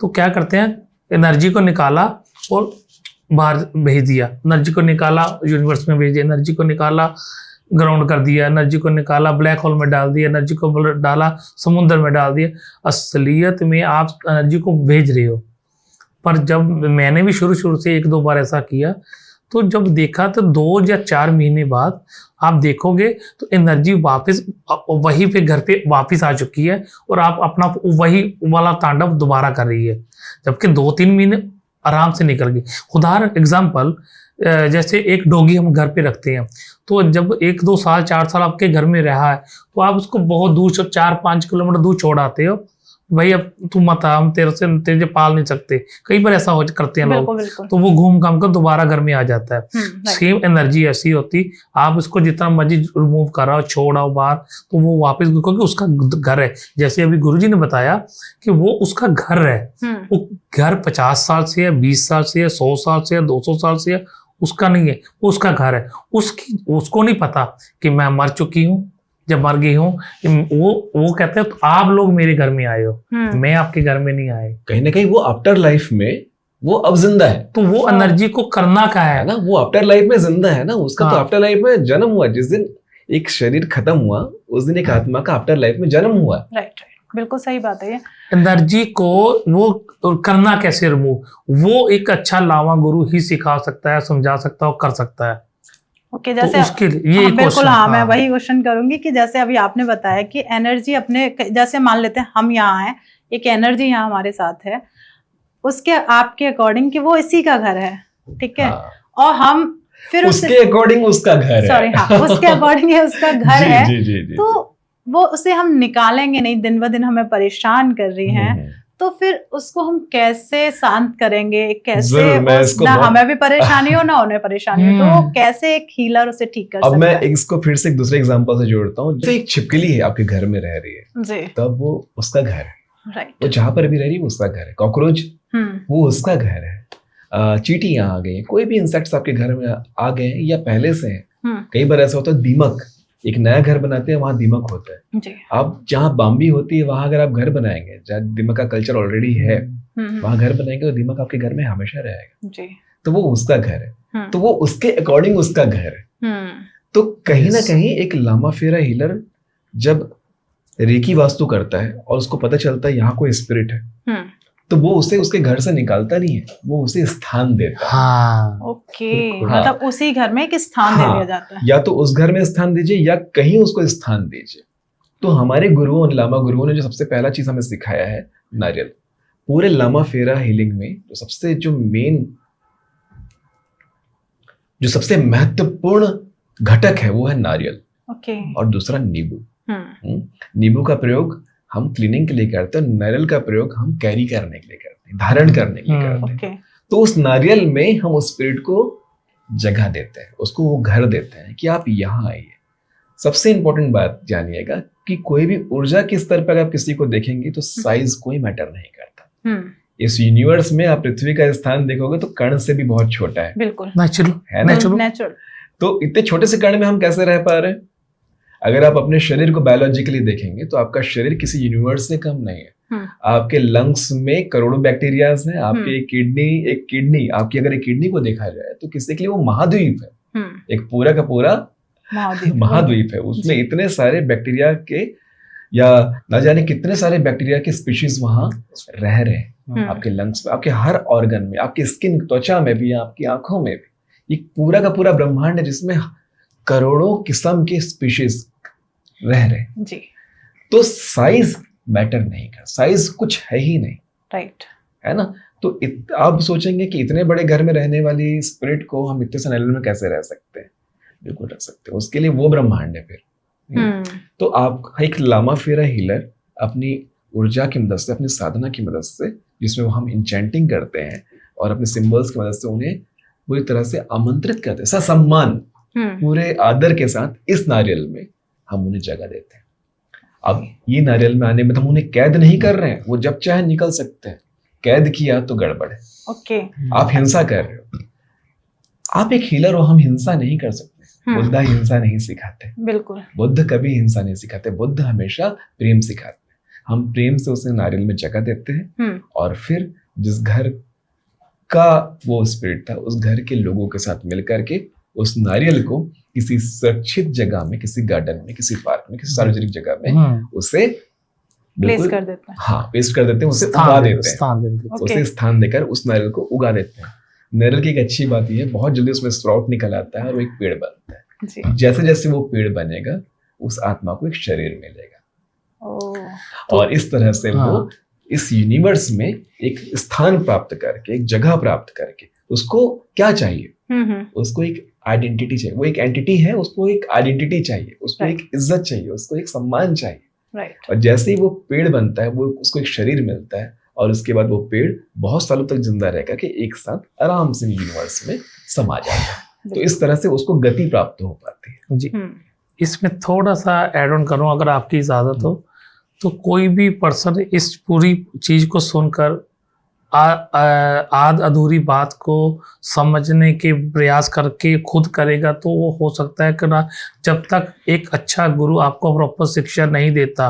तो क्या करते हैं, एनर्जी को निकाला और बाहर भेज दिया, एनर्जी को निकाला यूनिवर्स में भेज दिया, एनर्जी को निकाला ग्राउंड कर दिया, एनर्जी को निकाला ब्लैक होल में डाल दिया, एनर्जी को डाला समुद्र में डाल दिया। असलियत में आप एनर्जी को भेज रहे हो। पर जब मैंने भी शुरू से 1-2 बार ऐसा किया, तो जब देखा तो 2 या 4 महीने बाद आप देखोगे तो एनर्जी वापस वहीं पे घर पे वापस आ चुकी है और आप अपना वही वाला तांडव दोबारा कर रही है, जबकि 2-3 महीने आराम से निकल गए। उदाहरण एग्जांपल, जैसे एक डॉगी हम घर पे रखते हैं, तो जब 1-2 साल 4 साल आपके घर में रहा है तो आप उसको बहुत दूर, 4-5 किलोमीटर दूर छोड़ आते हो, भाई अब तू मत आ, हम तेरे पाल नहीं सकते, कई बार ऐसा हो करते हैं लोग, बिल्कुल बिल्कुल। तो वो घूम घाम कर दोबारा घर में आ जाता है। right. सेम एनर्जी ऐसी होती, आप उसको जितना मर्जी रिमूव कराओ, छोड़ाओ बाहर, तो वो वापस, क्योंकि उसका घर है। जैसे अभी गुरुजी ने बताया कि वो उसका घर है, वो घर 50 साल से है, 20 साल से है, 100 साल से है, 200 साल से है, उसका नहीं है, वो उसका घर है। उसको नहीं पता कि मैं मर चुकी हूँ, जब मर गई हूँ। वो कहते हैं तो आप लोग मेरे घर में आए हो, मैं आपके घर में नहीं आए। कहीं ना कहीं वो आफ्टर लाइफ में वो अब जिंदा है, तो वो एनर्जी को करना क्या है ना, वो आफ्टर लाइफ में जिंदा है ना, उसका तो हाँ। आफ्टर लाइफ में जन्म हुआ। जिस दिन एक शरीर खत्म हुआ उस दिन एक आत्मा का आफ्टर लाइफ में जन्म हुआ। राइट, बिल्कुल सही बात है ये। एनर्जी को वो करना कैसे रिमूव, वो एक अच्छा लावा गुरु ही सिखा सकता है, समझा सकता है और कर सकता है। ओके, जैसे तो उसके लिए ये बिल्कुल हाँ, मैं वही क्वेश्चन करूंगी कि जैसे अभी आपने बताया कि एनर्जी अपने, जैसे मान लेते हैं हम यहाँ हैं, एक एनर्जी यहाँ हमारे साथ है, उसके आपके अकॉर्डिंग कि वो इसी का घर है, ठीक है, और हम फिर उसके अकॉर्डिंग उसका घर है, सॉरी हाँ, उसके अकॉर्डिंग उसका घर है, जी। तो वो उसे हम निकालेंगे नहीं, दिन ब दिन हमें परेशान कर रही हैं, तो फिर उसको हम कैसे शांत करेंगे, कैसे ना हमें भी परेशानी हो ना उन्हें परेशानी हो, तो वो कैसे एक हीलर उसे ठीक कर सकता है? अब मैं इसको फिर से एक दूसरे एग्जांपल से जोड़ता हूँ। जो एक छिपकली है आपके घर में रह रही है जी, तब वो उसका घर है, राइट, वो जहां पर भी रह रही है उसका घर है। कॉकरोच वो उसका घर है, चींटी यहाँ आ गई, कोई भी इंसेक्ट्स आपके घर में आ गए या पहले से हैं। कई बार ऐसा होता है दीमक, एक नया घर बनाते हैं वहां दीमक होता है जी। अब जहाँ बाम्बी होती है वहां अगर आप घर बनाएंगे, जहाँ दीमक का कल्चर ऑलरेडी है, वहां घर बनाएंगे तो दीमक आपके घर में हमेशा रहेगा जी। तो वो उसका घर है, तो वो उसके अकॉर्डिंग उसका घर है। तो कहीं ना कहीं एक लामा फेरा हीलर जब रेकी वास्तु करता है और उसको पता चलता है यहाँ कोई स्पिरिट है, तो वो उसे उसके घर से निकालता नहीं है, वो उसे स्थान देता है। हाँ, ओके, मतलब उसी घर में एक स्थान दे दिया जाता है। या तो उस घर में स्थान दीजिए या कहीं उसको स्थान दीजिए। तो हमारे गुरुओं, लामा गुरुओं ने जो सबसे पहला चीज हमें सिखाया है नारियल। पूरे लामा फेरा हीलिंग में जो सबसे सबसे महत्वपूर्ण घटक है वो है नारियल। ओके। और दूसरा नींबू। नींबू का प्रयोग हम क्लीनिंग के लिए करते हैं, नारियल का प्रयोग हम कैरी करने के लिए करते हैं, धारण करने के लिए करते हैं। तो उस नारियल में हम उस स्पिरिट को जगह देते हैं, उसको वो घर देते हैं कि आप यहाँ आइए। सबसे इंपॉर्टेंट बात जानिएगा कि कोई भी ऊर्जा के स्तर पर आप किसी को देखेंगे तो साइज कोई मैटर नहीं करता। इस यूनिवर्स में आप पृथ्वी का स्थान देखोगे तो कण से भी बहुत छोटा है, बिल्कुल नेचुरल है नेचुरल। तो इतने छोटे से कण में हम कैसे रह पा रहे हैं? अगर आप अपने शरीर को बायोलॉजिकली देखेंगे तो आपका शरीर किसी यूनिवर्स से कम नहीं है। आपके लंग्स में करोड़ों बैक्टीरियाज हैं, आपके एक किडनी आपकी अगर एक किडनी को देखा जाए तो किसी के लिए वो महाद्वीप है, एक पूरा का पूरा महाद्वीप है। उसमें इतने सारे बैक्टीरिया के या ना जाने कितने सारे बैक्टीरिया के स्पीशीज वहां रह रहे हैं। आपके लंग्स में, आपके हर ऑर्गन में, आपकी स्किन, त्वचा में भी, आपकी आंखों में भी, एक पूरा का पूरा ब्रह्मांड है जिसमें करोड़ों किस्म के स्पीशीज रह रहे हैं जी। तो साइज मैटर नहीं कर, साइज कुछ है ही नहीं, राइट, है ना। तो आप सोचेंगे कि इतने बड़े घर में रहने वाली स्पिरिट को हम इतने से नारियल में कैसे रह सकते हैं? बिल्कुल रख सकते हैं, उसके लिए वो ब्रह्मांड है फिर। तो आप एक लामा फेरा हीलर अपनी ऊर्जा की मदद से, अपनी साधना की मदद से, जिसमें हम इंचेंटिंग करते हैं और अपने सिंबल्स की मदद से उन्हें पूरी तरह से आमंत्रित करते हैं, ससम्मान पूरे आदर के साथ इस नारियल में हम उन्हें जगह देते हैं। अब ये नारियल में आने में हम उन्हें कैद नहीं कर रहे हैं, वो जब चाहे निकल सकते हैं। कैद किया तो गड़बड़ है, ओके। आप हिंसा कर रहे हो, आप एक हीलर हो, हम हिंसा नहीं कर सकते। बुद्ध हिंसा नहीं सिखाते, बिल्कुल, बुद्ध कभी हिंसा नहीं सिखाते, बुद्ध हमेशा प्रेम सिखाते हैं। हम प्रेम से उसे नारियल में जगह देते हैं और फिर जिस घर का वो स्पिरिट था उस घर के लोगों के साथ मिलकर के उस नारियल को किसी सुरक्षित जगह में, किसी गार्डन में, किसी पार्क में, किसी सार्वजनिक जगह में उसे प्लेस कर देते हैं। हाँ, प्लेस कर देते हैं, उसे उगा देते हैं, उसे स्थान देकर उस नारियल को उगा देते हैं। नारियल की एक अच्छी बात यह है, बहुत जल्दी उसमें स्प्राउट निकल आता है और वो एक पेड़ बनता है। जैसे जैसे वो पेड़ बनेगा उस आत्मा को एक शरीर मिलेगा और इस तरह से वो इस यूनिवर्स में एक स्थान प्राप्त करके, एक जगह प्राप्त करके, उसको क्या चाहिए? उसको एक आइडेंटिटी चाहिए। वो एक एंटिटी है, उसको एक आइडेंटिटी चाहिए, उसको एक इज्जत चाहिए, उसको एक सम्मान चाहिए। राइट। और जैसे ही वो पेड़ बनता है, वो उसको एक शरीर मिलता है, और उसके बाद वो पेड़ बहुत सालों तक जिंदा रहेगा कि एक साथ आराम से यूनिवर्स में समा जाता है। तो इस तरह से उसको गति प्राप्त हो पाती है। जी, इसमें थोड़ा सा ऐड ऑन करूँ अगर आपकी इजाज़त हो, तो कोई भी पर्सन इस पूरी चीज़ को सुनकर आध अधूरी बात को समझने के प्रयास करके खुद करेगा, तो वो हो सकता है कि ना, जब तक एक अच्छा गुरु आपको प्रॉपर शिक्षा नहीं देता,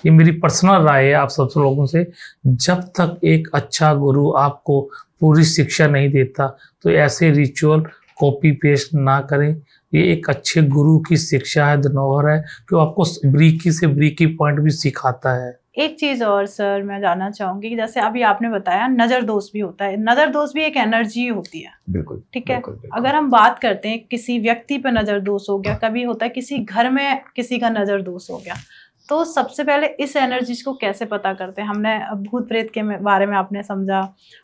ये मेरी पर्सनल राय है आप सब लोगों से, जब तक एक अच्छा गुरु आपको पूरी शिक्षा नहीं देता, तो ऐसे रिचुअल कॉपी पेस्ट ना करें। ये एक अच्छे गुरु की शिक्षा है, धनोहर है, कि वो आपको ब्रीकी से ब्रीकी पॉइंट भी सिखाता है। एक चीज और सर मैं जानना चाहूंगी कि जैसे अभी आपने बताया नजर दोष भी होता है, नजर दोष भी एक एनर्जी होती है। बिल्कुल, ठीक है। बिल्कुल, बिल्कुल। अगर हम बात करते हैं किसी व्यक्ति पर नजर दोष हो गया, कभी होता है किसी घर में किसी का नजर दोष हो गया, तो सबसे पहले इस एनर्जीज को कैसे पता करते हैं? हमने भूत प्रेत के बारे में आपने समझा,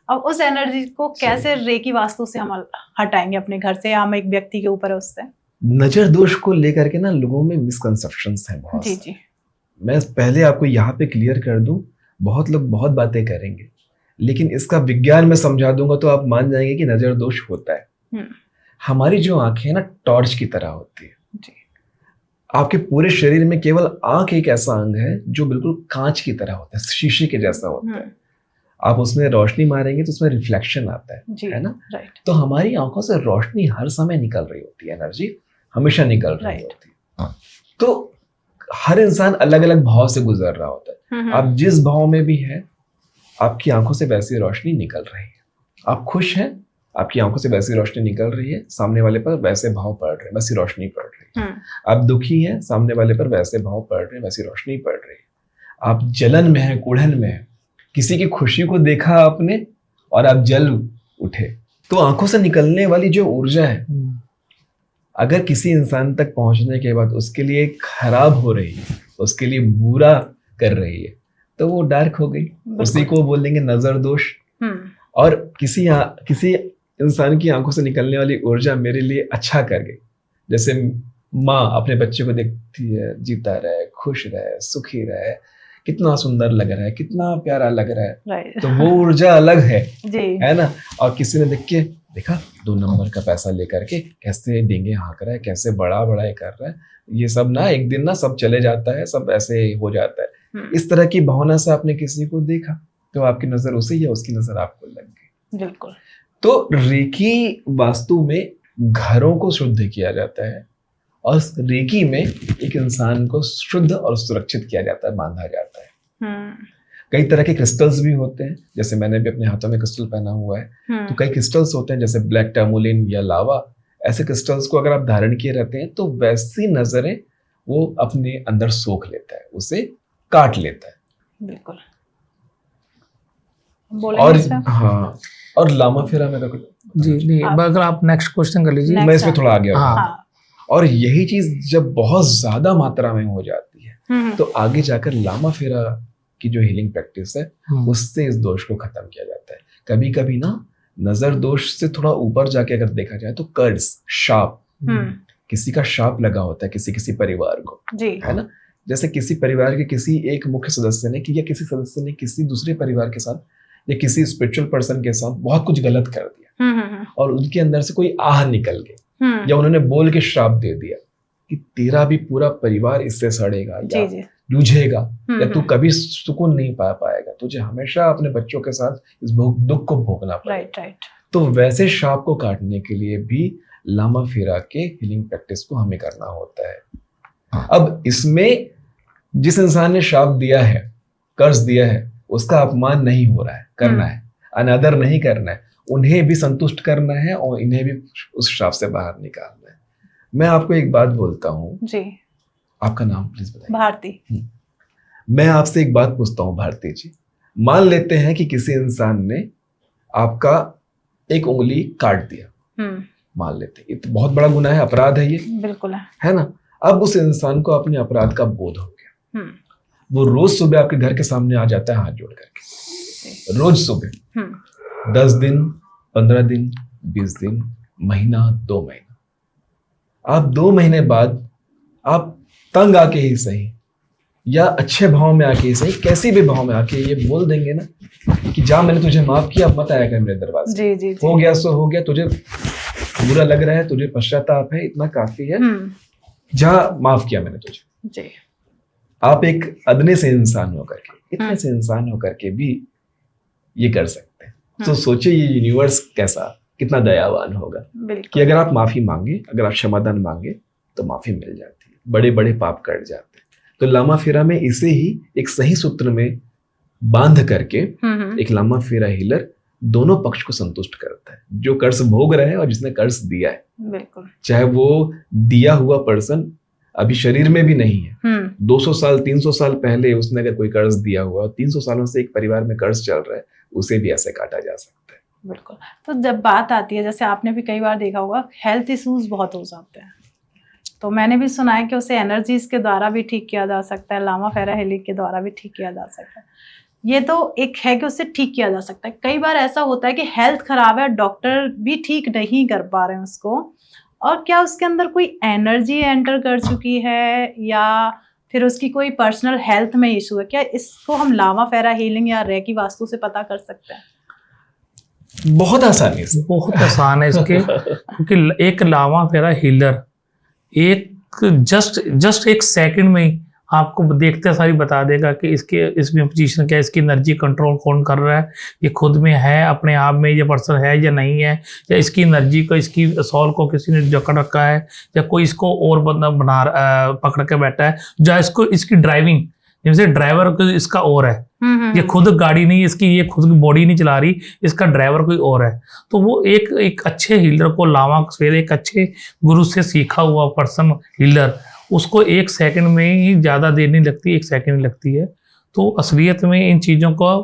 अब उस एनर्जी को कैसे रेकी वास्तु से हम हटाएंगे अपने घर से, या हम एक व्यक्ति के ऊपर उससे? नजर दोष को लेकर के ना लोगों में मिसकंसेप्शंस हैं बहुत। जी जी। मैं पहले आपको यहाँ पे क्लियर कर दूं, बहुत लोग बहुत बातें करेंगे, लेकिन इसका विज्ञान में समझा दूंगा तो आप मान जाएंगे कि नजर दोष होता है। हमारी जो आंखें हैं ना, टॉर्च की तरह होती है जी। आपके पूरे शरीर में केवल आंख एक ऐसा अंग है जो बिल्कुल कांच की तरह होता है, शीशे के जैसा होता है। आप उसमें रोशनी मारेंगे तो उसमें रिफ्लेक्शन आता है ना। राइट। तो हमारी आंखों से रोशनी हर समय निकल रही होती है, एनर्जी हमेशा निकल रही होती है। तो हर इंसान अलग अलग भाव से गुजर रहा होता है। आप जिस भाव में भी हैं, आपकी आंखों से वैसी रोशनी निकल रही है। आप खुश हैं, आपकी आंखों से वैसी रोशनी निकल रही है, सामने वाले पर वैसे भाव पड़ रहे हैं, वैसी रोशनी पड़ रही है। आप दुखी हैं, सामने वाले पर वैसे भाव पड़ रहे हैं, वैसी रोशनी पड़ रही है। आप जलन में हैं, कुढ़न में हैं, किसी की खुशी को देखा आपने और आप जल उठे, तो आंखों से निकलने वाली जो ऊर्जा है, अगर किसी इंसान तक पहुंचने के बाद उसके लिए खराब हो रही है, उसके लिए बुरा कर रही है, तो वो डार्क हो गई। उसी को बोलेंगे नजर दोष। और किसी इंसान की आंखों से निकलने वाली ऊर्जा मेरे लिए अच्छा कर गई, जैसे माँ अपने बच्चे को देखती है, जीता रहे, खुश रहे, सुखी रहे, कितना सुंदर लग रहा है, कितना प्यारा लग रहा है, तो वो ऊर्जा अलग है ना। और किसी ने देखा 2 नंबर का पैसा लेकर के कैसे डेंगे हाँक रहा है, कैसे बड़ा कर रहा है, ये सब ना एक दिन ना सब चले जाता है, सब ऐसे हो जाता है। इस तरह की भावना से आपने किसी को देखा तो आपकी नजर उसे या उसकी नजर आपको लग गई। बिल्कुल। तो रेकी वास्तु में घरों को शुद्ध किया जाता है, और रेकी में एक इंसान को शुद्ध और सुरक्षित किया जाता है, बांधा जाता है। कई तरह के क्रिस्टल्स भी होते हैं, जैसे मैंने भी अपने हाथों में क्रिस्टल पहना हुआ है। तो कई क्रिस्टल्स होते हैं जैसे ब्लैक टर्मोलिन या लावा, ऐसे क्रिस्टल्स को अगर आप धारण किए रहते हैं तो वैसी नजरें वो अपने अंदर सोख लेता है, उसे काट लेता है। बिल्कुल। और हाँ, और लामा फेरा में तो जी नहीं, अगर आप नेक्स्ट क्वेश्चन कर लीजिए, मैं इसमें थोड़ा आगे हाँ। और यही चीज जब बहुत ज्यादा मात्रा में हो जाती है तो आगे जाकर लामा फेरा की जो हीलिंग प्रैक्टिस है उससे इस दोष को खत्म किया जाता है। कभी कभी ना नजर दोष से थोड़ा ऊपर जाके अगर देखा जाए तो कर्ज, शाप, किसी का शाप लगा होता है किसी परिवार को, है ना। जैसे किसी परिवार के किसी एक मुख्य सदस्य ने या किसी सदस्य ने किसी दूसरे परिवार के साथ या किसी स्पिरिचुअल पर्सन के साथ बहुत कुछ गलत कर दिया और उनके अंदर से कोई आह निकल गई, या उन्होंने बोल के श्राप दे दिया कि तेरा भी पूरा परिवार इससे सड़ेगा या जूझेगा या तू कभी सुकून नहीं पा पाएगा, तुझे हमेशा अपने बच्चों के साथ इस दुख को भोगना पड़ेगा। तो वैसे शाप को काटने के लिए भी लामा फेरा के हीलिंग प्रैक्टिस को हमें करना होता है। अब इसमें जिस इंसान ने शाप दिया है, कर्ज दिया है, उसका अपमान नहीं हो रहा है, करना है, अनादर नहीं करना है, उन्हें भी संतुष्ट करना है और इन्हें भी उस शाप से बाहर निकालना है। मैं आपको एक बात बोलता हूँ जी, आपका नाम प्लीज बताइए। भारती। मैं आपसे एक बात पूछता हूँ भारती जी, मान लेते हैं कि किसी इंसान ने आपका एक उंगली काट दिया, मान लेते हैं, ये तो बहुत बड़ा गुनाह है, अपराध है ये, बिल्कुल है ना। अब उस इंसान को अपने अपराध का बोध हो गया, वो रोज सुबह आपके घर के सामने आ जाता है हाथ जोड़ करके, रोज सुबह 10 दिन, 15 दिन, 20 दिन, महीना, 2 महीना, आप 2 महीने बाद आप तंग आके ही सही या अच्छे भाव में आके सही, कैसी भी भाव में आके ये बोल देंगे ना कि जा मैंने तुझे माफ किया, अब मत आया कर मेरे दरवाजे। जी जी जी। हो गया सो हो गया, तुझे बुरा लग रहा है, तुझे पश्चाताप है, इतना काफी है, जा माफ किया मैंने तुझे। जी। आप एक अदने से इंसान होकर के, इतने से इंसान होकर के भी ये कर सकते हैं, तो सोचिए ये यूनिवर्स कैसा, कितना दयावान होगा कि अगर आप माफी मांगे, अगर आप क्षमादान मांगे तो माफी मिल जाती है, बड़े बड़े पाप कट जाते हैं। तो लामा फेरा में इसे ही एक सही सूत्र में बांध करके एक लामा फेरा हीलर दोनों पक्ष को संतुष्ट करता है, जो कर्ज भोग रहा है और जिसने कर्ज दिया है। बिल्कुल। चाहे वो दिया हुआ पर्सन अभी शरीर में भी नहीं है, 200 साल 300 साल पहले उसने अगर कोई कर्ज दिया हुआ, 300 सालों से एक परिवार में कर्ज चल रहा है, उसे भी ऐसे काटा जा सकता है। बिल्कुल। तो जब बात आती है, जैसे आपने भी कई बार देखा होगा, हेल्थ इश्यूज बहुत हो जाते हैं, तो मैंने भी सुना है कि उसे एनर्जीज के द्वारा भी ठीक किया जा सकता है, लामा फेरा हीलिंग के द्वारा भी ठीक किया जा सकता है। ये तो एक है कि उससे ठीक किया जा सकता है। कई बार ऐसा होता है कि हेल्थ खराब है, डॉक्टर भी ठीक नहीं कर पा रहे हैं उसको, और क्या उसके अंदर कोई एनर्जी एंटर कर चुकी है या फिर उसकी कोई पर्सनल हेल्थ में इशू है, क्या इसको हम लामा फेरा हीलिंग या रेकी वास्तु से पता कर सकते हैं? बहुत आसानी से, बहुत आसान है इसके क्योंकि एक लामा फेरा हीलर एक जस्ट एक सेकंड में ही आपको देखते सारी बता देगा कि इसमें पोजीशन क्या है, इसकी एनर्जी कंट्रोल कौन कर रहा है, ये खुद में है, अपने आप में ये पर्सन है या नहीं है, या इसकी एनर्जी को, इसकी सॉल को किसी ने जकड़ रखा है, या कोई इसको और बंदा पकड़ के बैठा है, या इसको इसकी ड्राइविंग, जैसे ड्राइवर को इसका और है, ये खुद गाड़ी नहीं, इसकी ये खुद की बॉडी नहीं चला रही, इसका ड्राइवर कोई और है। तो वो एक अच्छे हीलर को लामा फेरा, एक अच्छे गुरु से सीखा हुआ पर्सन हीलर, उसको एक सेकंड में ही, ज़्यादा देर नहीं लगती, एक सेकंड लगती है। तो असलियत में इन चीज़ों का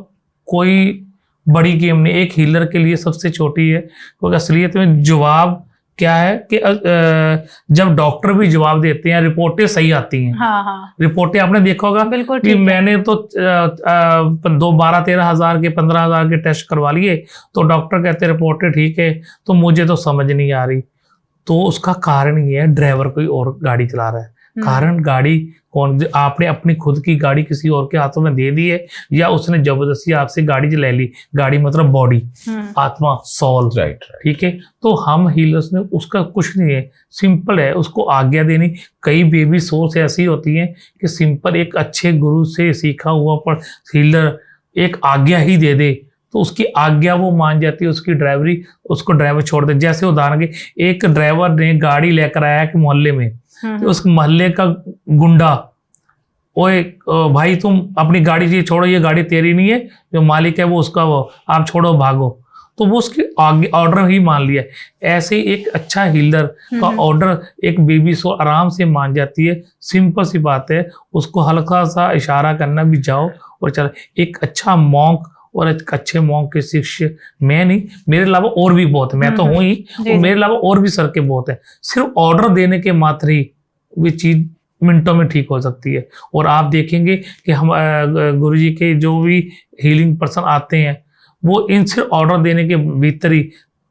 कोई बड़ी गेम नहीं, एक हीलर के लिए सबसे छोटी है। क्योंकि असलियत में जवाब क्या है कि जब डॉक्टर भी जवाब देते हैं, रिपोर्टें सही आती हैं। हाँ। रिपोर्टें आपने देखा होगा कि मैंने तो 12-13 हज़ार के 15 हज़ार के टेस्ट करवा लिए, तो डॉक्टर कहते रिपोर्टें ठीक है, तो मुझे तो समझ नहीं आ रही। तो उसका कारण ये है, ड्राइवर कोई और गाड़ी चला रहा है। कारण गाड़ी कौन, आपने अपनी खुद की गाड़ी किसी और के हाथों में दे दी है, या उसने जबरदस्ती आपसे गाड़ी ले ली। गाड़ी मतलब बॉडी, आत्मा, सोल, राइट, ठीक है। तो हम हीलर्स में उसका कुछ नहीं है, सिंपल है, उसको आज्ञा देनी। कई बेबी सोर्स ऐसी होती हैं कि सिंपल एक अच्छे गुरु से सीखा हुआ पर हीलर एक आज्ञा ही दे दे तो उसकी आज्ञा वो मान जाती है, उसकी ड्राइवरी, उसको ड्राइवर छोड़ दे। जैसे उदाहरण के, एक ड्राइवर ने गाड़ी लेकर आया कि मोहल्ले में, तो उस मोहल्ले का गुंडा, ओए भाई तुम अपनी गाड़ी ये छोड़ो, ये गाड़ी तेरी नहीं है, जो मालिक है वो उसका, वो आप छोड़ो भागो, तो वो उसकी आगे ऑर्डर ही मान लिया। ऐसे ही एक अच्छा हीलर का ऑर्डर एक बेबी सो आराम से मान जाती है। सिंपल सी बात है, उसको हल्का सा इशारा करना भी, जाओ और चलो। एक अच्छा मॉन्क और एक अच्छे मॉन्क के शिष्य मैं नहीं, मेरे अलावा और भी बहुत है, मैं तो हूँ ही, और मेरे अलावा और भी सर के बहुत है। सिर्फ ऑर्डर देने के मात्र ही वो चीज मिनटों में ठीक हो सकती है। और आप देखेंगे कि हम गुरुजी के जो भी हीलिंग पर्सन आते हैं, वो इन सिर्फ ऑर्डर देने के भीतर ही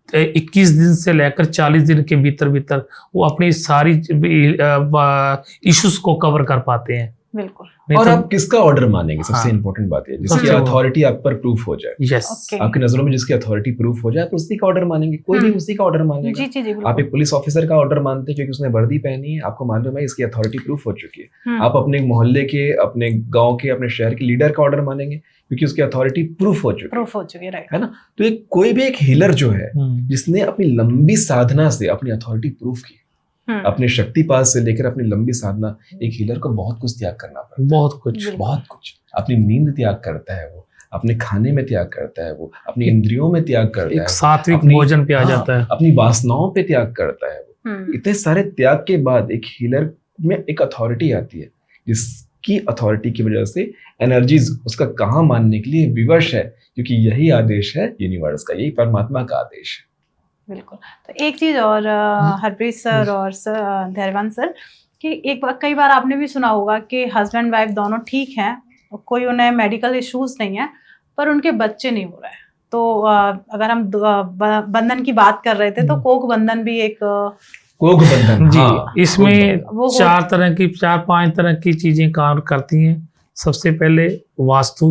21 दिन से लेकर 40 दिन के भीतर वो अपनी सारी इश्यूज को कवर कर पाते हैं। बिल्कुल। और तो, आप किसका ऑर्डर मानेंगे, सबसे इंपॉर्टेंट बात है, जिसकी अथॉरिटी आप पर प्रूफ हो जाए। यस, आपकी नजरों में जिसकी अथॉरिटी प्रूफ हो जाए, तो उसी का ऑर्डर मानेंगे। कोई भी उसी का ऑर्डर मानेगा। जी, आप एक पुलिस ऑफिसर का ऑर्डर मानते हैं क्योंकि उसने वर्दी पहनी है, आपको मालूम है इसकी अथॉरिटी प्रूफ हो चुकी है। आप अपने मोहल्ले के, अपने गाँव के, अपने शहर के लीडर का ऑर्डर मानेंगे क्योंकि उसकी अथॉरिटी प्रूफ हो चुकी है ना। तो एक कोई भी एक हीलर जो है, जिसने अपनी लंबी साधना से अपनी अथॉरिटी प्रूफ की, अपने शक्तिपात से लेकर अपनी लंबी साधना, एक हीलर को बहुत कुछ त्याग करना पड़ता है। बहुत कुछ। अपनी नींद त्याग करता है वो, अपने खाने में त्याग करता है वो, अपनी इंद्रियों में त्याग करता है, सात्विक भोजन पे आ जाता है, अपनी वासनाओं पे त्याग करता है वो। इतने सारे त्याग के बाद एक हीलर में एक अथॉरिटी आती है, जिसकी अथॉरिटी की वजह से एनर्जीज उसका कहाँ मानने के लिए विवश है, क्योंकि यही आदेश है यूनिवर्स का, यही परमात्मा का आदेश है। बिल्कुल। तो एक चीज और हरप्रीत सर और धैर्यवान सर, कि कई बार आपने भी सुना होगा कि हस्बैंड वाइफ दोनों ठीक हैं, कोई उन्हें मेडिकल इश्यूज नहीं है, पर उनके बच्चे नहीं हो रहे हैं। तो अगर हम बंधन की बात कर रहे थे, तो कोक बंधन भी एक कोक बंधन, जी। हाँ, इसमें वो 4-5 तरह की चीजें काम करती हैं। सबसे पहले वास्तु,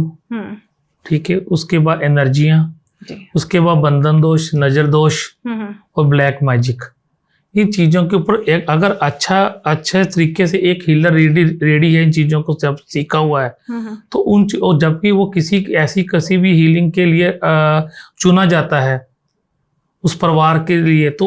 ठीक है, उसके बाद एनर्जियां, उसके बाद बंधन दोष, नजर दोष और ब्लैक मैजिक। इन चीजों के ऊपर एक अगर अच्छे तरीके से एक हीलर रेडी है, इन चीजों को जब सीखा हुआ है, तो और जबकि वो किसी भी हीलिंग के लिए चुना जाता है उस परिवार के लिए, तो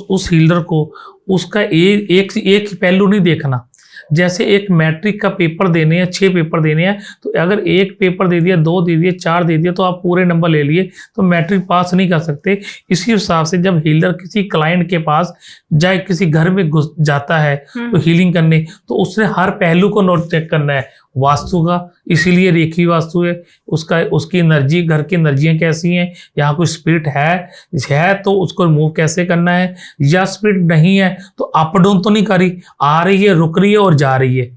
उस हीलर को उसका एक पहलू नहीं देखना। जैसे एक मैट्रिक का पेपर देने हैं, 6 पेपर देने हैं, तो अगर एक पेपर दे दिया, 2 दे दिए, 4 दे दिया, तो आप पूरे नंबर ले लिए तो मैट्रिक पास नहीं कर सकते। इसी हिसाब से जब हीलर किसी क्लाइंट के पास जाए, किसी घर में घुस जाता है तो हीलिंग करने, तो उसने हर पहलू को नोट चेक करना है वास्तु का। इसीलिए रेखी वास्तु है, उसकी एनर्जी, घर की एनर्जियां कैसी हैं, यहाँ कोई स्पिरिट है तो उसको रिमूव कैसे करना है, या स्पिरिट नहीं है तो अप डाउन तो नहीं कर रही, आ रही है, रुक रही है और जा रही है।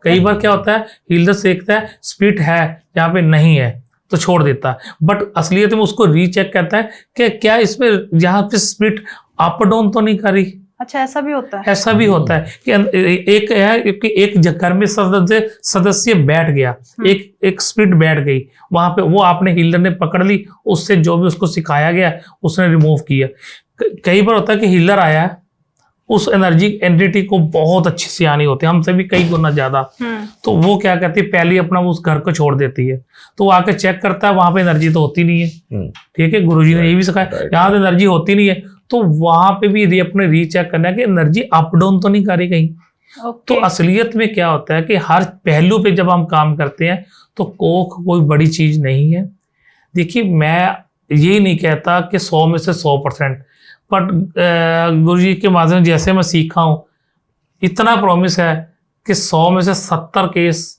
कई बार क्या होता है, हीलर देखता है स्पिरिट है, यहाँ पे नहीं है तो छोड़ देता है, बट असलियत में उसको रीचेक करता है कि क्या इसमें यहाँ पे स्पिरिट अप डाउन तो नहीं कर रही। अच्छा, ऐसा भी होता है? ऐसा भी होता है कि एक घर में सदस्य बैठ गया, एक स्पिरिट बैठ गई वहां पे, वो आपने हीलर ने पकड़ ली, उससे जो भी उसको सिखाया गया उसने रिमूव किया। कई बार होता है कि हीलर आया, उस एंटिटी को बहुत अच्छी से आनी होती है, हमसे भी कई गुना ज्यादा, तो वो क्या करती है, पहले अपना उस घर को छोड़ देती है, तो वो आके चेक करता है, वहां पे एनर्जी तो होती नहीं है। ठीक है, गुरुजी ने ये भी सिखाया, यहाँ तो एनर्जी होती नहीं है, तो वहां पे भी अपने रीचेक करना है कि एनर्जी अप डाउन तो नहीं कर रही कहीं। तो असलियत में क्या होता है कि हर पहलू पे जब हम काम करते हैं तो कोक कोई बड़ी चीज नहीं है। देखिए, मैं ये नहीं कहता कि 100 में से 100%, बट गुरुजी के माध्यम जैसे मैं सीखा हूं, इतना प्रॉमिस है कि 100 में से 70 केस,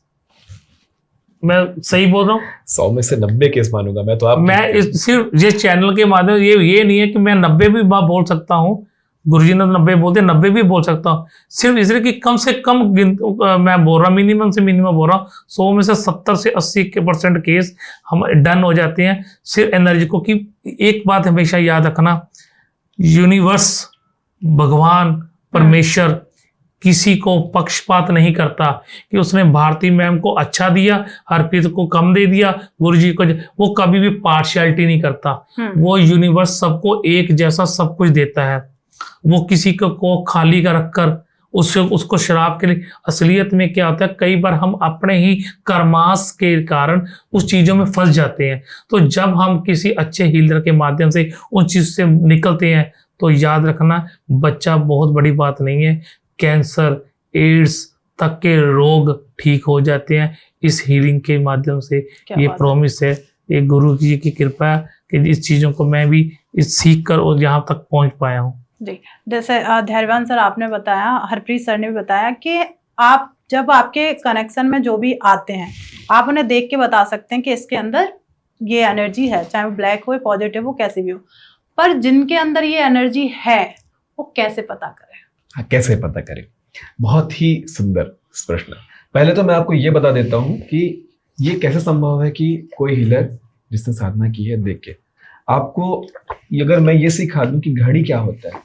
मैं सही बोल रहा हूँ, 100 में से 90 केस मानूंगा मैं तो। आप सिर्फ ये चैनल के माध्यम, ये नहीं है कि मैं 90 भी बोल सकता हूँ, गुरुजी ने 90 बोलते, 90 भी बोल सकता हूँ, सिर्फ इसलिए कि कम से कम मैं बोल रहा हूँ, मिनिमम से मिनिमम बोल रहा हूँ, 100 में से 70 से 80% केस हम डन हो जाते हैं सिर्फ एनर्जी को। कि एक बात हमेशा याद रखना, यूनिवर्स, भगवान, परमेश्वर किसी को पक्षपात नहीं करता कि उसने भारती मैम को अच्छा दिया, हरप्रीत को कम दे दिया, गुरुजी को, वो कभी भी पार्शियलिटी नहीं करता। वो यूनिवर्स सबको एक जैसा सब कुछ देता है, वो किसी को खाली का रखकर उसको शराब के लिए। असलियत में क्या होता है, कई बार हम अपने ही कर्मास के कारण उस चीजों में फंस जाते हैं। तो जब हम किसी अच्छे हीलर के माध्यम से उन चीज से निकलते हैं, तो याद रखना, बच्चा बहुत बड़ी बात नहीं है, कैंसर, एड्स तक के रोग ठीक हो जाते हैं इस हीलिंग के माध्यम से। ये प्रॉमिस है, ये गुरु जी की कृपा है कि इस चीजों को मैं भी सीख कर और यहाँ तक पहुंच पाया हूँ। जी, जैसे धैर्यवान सर आपने बताया, हरप्रीत सर ने भी बताया कि आप जब आपके कनेक्शन में जो भी आते हैं, आप उन्हें देख के बता सकते हैं कि इसके अंदर ये एनर्जी है, चाहे वो ब्लैक हो, पॉजिटिव हो, कैसे भी हो। पर जिनके अंदर ये एनर्जी है, वो कैसे पता करें? हाँ, कैसे पता करें? बहुत ही सुंदर प्रश्न। पहले तो मैं आपको ये बता देता हूँ कि ये कैसे संभव है कि कोई हीलर जिसने साधना की है देख के आपको, अगर मैं ये सिखा दूं कि घड़ी क्या होता है,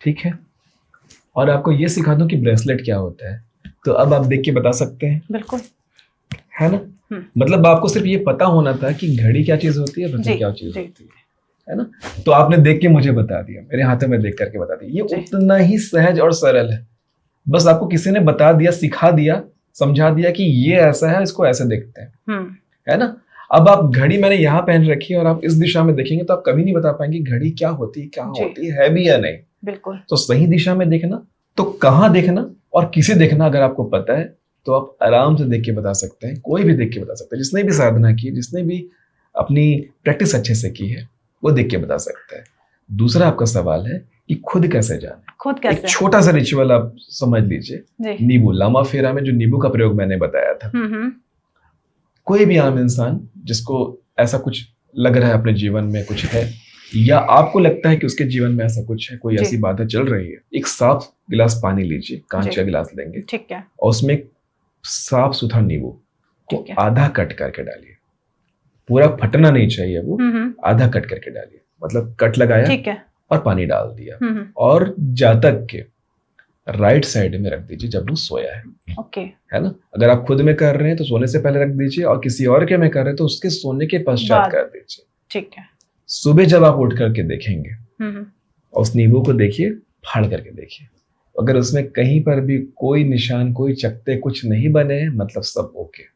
ठीक है, और आपको ये सिखा दूं कि ब्रेसलेट क्या होता है, तो अब आप देख के बता सकते हैं। बिल्कुल, है ना? मतलब आपको सिर्फ ये पता होना था कि घड़ी क्या चीज होती है, ब्रेसलेट क्या चीज होती है ना? तो आपने देख के मुझे बता दिया, मेरे हाथों में देख करके बता दिया। ये उतना ही सहज और सरल है, बस आपको किसी ने बता दिया, सिखा दिया, समझा दिया कि ये ऐसा है, इसको ऐसे देखते हैं, है ना? अब आप घड़ी मैंने यहाँ पहन रखी है और आप इस दिशा में देखेंगे तो आप कभी नहीं बता पाएंगे घड़ी क्या होती है, क्या होती है भी या नहीं। बिल्कुल। तो सही दिशा में देखना, तो कहाँ देखना और किसे देखना अगर आपको पता है तो आप आराम से देख के बता सकते हैं। कोई भी देख के बता सकता है, जिसने भी साधना की, जिसने भी अपनी प्रैक्टिस अच्छे से की है, वो देख के बता सकता है। दूसरा आपका सवाल है कि खुद कैसे जाने। खुद कैसे? एक छोटा सा रिचुअल आप समझ लीजिए, नींबू, लामा फेरा में जो नींबू का प्रयोग मैंने बताया था, कोई भी आम इंसान जिसको ऐसा कुछ लग रहा है अपने जीवन में कुछ है, या आपको लगता है कि उसके जीवन में ऐसा कुछ है, कोई ऐसी बात चल रही है, एक साफ गिलास पानी लीजिए, कांच का गिलास लेंगे, ठीक है, और उसमें साफ सुथरा नींबू को आधा कट करके डालिए। पूरा फटना नहीं चाहिए वो, आधा कट करके डालिए, मतलब कट लगाया, ठीक है, और पानी डाल दिया और जातक के राइट साइड में रख दीजिए जब वो सोया है। ओके। है ना, अगर आप खुद में कर रहे हैं तो सोने से पहले रख दीजिए, और किसी और के में कर रहे हैं तो उसके सोने के पश्चात कर दीजिए। ठीक है। सुबह जब आप उठ करके देखेंगे और उस नींबू को देखिए, फाड़ करके देखिए, अगर उसमें कहीं पर भी कोई निशान, कोई चकत्ते कुछ नहीं बने हैं, मतलब सब ओके।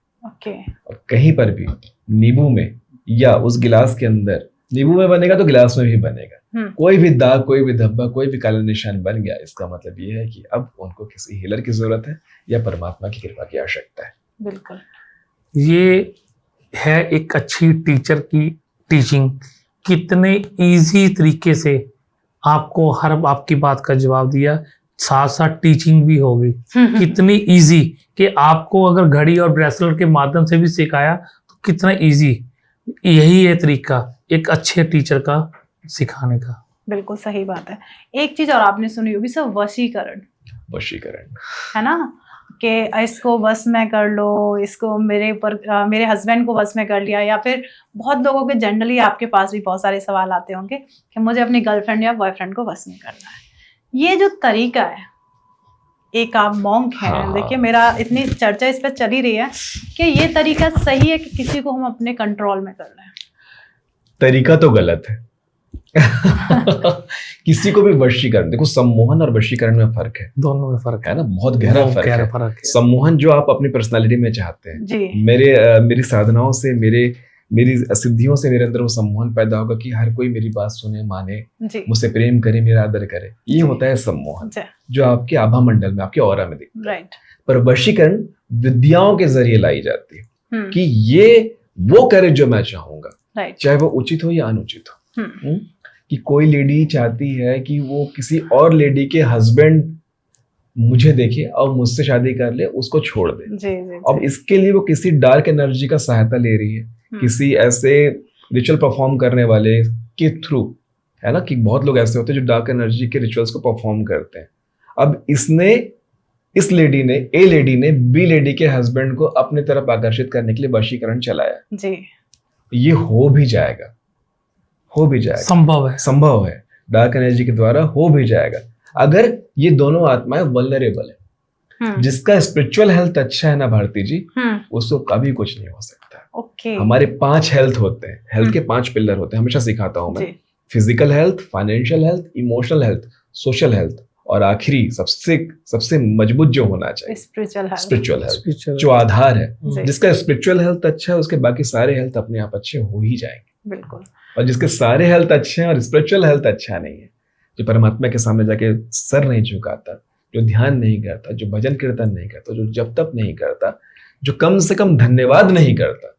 और कहीं पर भी नींबू में या उस गिलास के अंदर, नींबू में बनेगा तो गिलास में भी बनेगा, कोई भी दाग, कोई भी धब्बा, कोई भी काला निशान बन गया, इसका मतलब ये है कि अब उनको किसी हीलर की जरूरत है या परमात्मा की कृपा की आवश्यकता है। बिल्कुल, ये है एक अच्छी टीचर की टीचिंग। कितने इजी तरीके से आपको हर आपकी बात का जवाब दिया, साथ साथ टीचिंग भी होगी। कितनी इजी कि आपको अगर घड़ी और ब्रेसलेट के माध्यम से भी सिखाया तो कितना इजी। यही है तरीका एक अच्छे टीचर का सिखाने का। बिल्कुल सही बात है। एक चीज और आपने सुनी होगी सर, वशीकरण। वशीकरण है ना, कि इसको बस में कर लो, इसको मेरे ऊपर, मेरे हस्बैंड को बस में कर लिया, या फिर बहुत लोगों के जनरली आपके पास भी बहुत सारे सवाल आते होंगे कि मुझे अपनी गर्लफ्रेंड या बॉयफ्रेंड को बस में करना है। ये जो तरीका है, एक आप मॉन्क हैं, हाँ। देखिए मेरा इतनी चर्चा इस पर चली रही है कि ये तरीका सही है कि किसी को हम अपने कंट्रोल में कर रहे हैं? तरीका तो गलत है। किसी को भी वशीकरण, देखो सम्मोहन और वशीकरण में फर्क है, दोनों में फर्क है ना, बहुत गहरा फर्क है। सम्मोहन जो आप अपनी पर्सनालिटी में चाहते हैं जी। मेरी साधनाओं से, मेरी सिद्धियों से मेरे अंदर वो सम्मोहन पैदा होगा कि हर कोई मेरी बात सुने, माने, मुझसे प्रेम करे, मेरा आदर करे। ये होता है सम्मोहन, जो आपके आभा मंडल में, आपके ऑरा में दिखता है। पर वशीकरण विद्याओं के जरिए लाई जाती है कि ये वो करे जो मैं चाहूंगा, चाहे वो उचित हो या अनुचित हो। कि कोई लेडी चाहती है कि वो किसी और लेडी के हस्बैंड मुझे देखे और मुझसे शादी कर ले, उसको छोड़ दे। अब इसके लिए वो किसी डार्क एनर्जी का सहायता ले रही है, किसी ऐसे रिचुअल परफॉर्म करने वाले के थ्रू, है ना, कि बहुत लोग ऐसे होते हैं जो डार्क एनर्जी के रिचुअल्स को परफॉर्म करते हैं। अब इस लेडी ने, ए लेडी ने बी लेडी के हस्बैंड को अपने तरफ आकर्षित करने के लिए वशीकरण चलाया जी। ये हो भी जाएगा, संभव है, डार्क एनर्जी के द्वारा हो भी जाएगा, अगर ये दोनों आत्माएं वल्नरेबल है। जिसका स्पिरिचुअल हेल्थ अच्छा है ना भारती जी, उसको कभी कुछ नहीं हो सकता। हमारे 5 हेल्थ होते हैं, हेल्थ के 5 पिलर होते हैं, हमेशा सिखाता हूं मैं। Physical health, financial health, emotional health, social health, और आखिरी सबसे मजबूत जो होना चाहिए स्पिरिचुअल हेल्थ, जो आधार है। जिसका स्पिरिचुअल हेल्थ अच्छा है, उसके बाकी सारे हेल्थ अपने आप अच्छे हो ही जाएंगे। बिल्कुल। और जिसके सारे हेल्थ अच्छे हैं और स्पिरिचुअल हेल्थ अच्छा नहीं है, जो परमात्मा के सामने जाके सर नहीं झुकाता, जो ध्यान नहीं करता, जो भजन कीर्तन नहीं करता, जो जप तप नहीं करता, जो कम से कम धन्यवाद नहीं करता,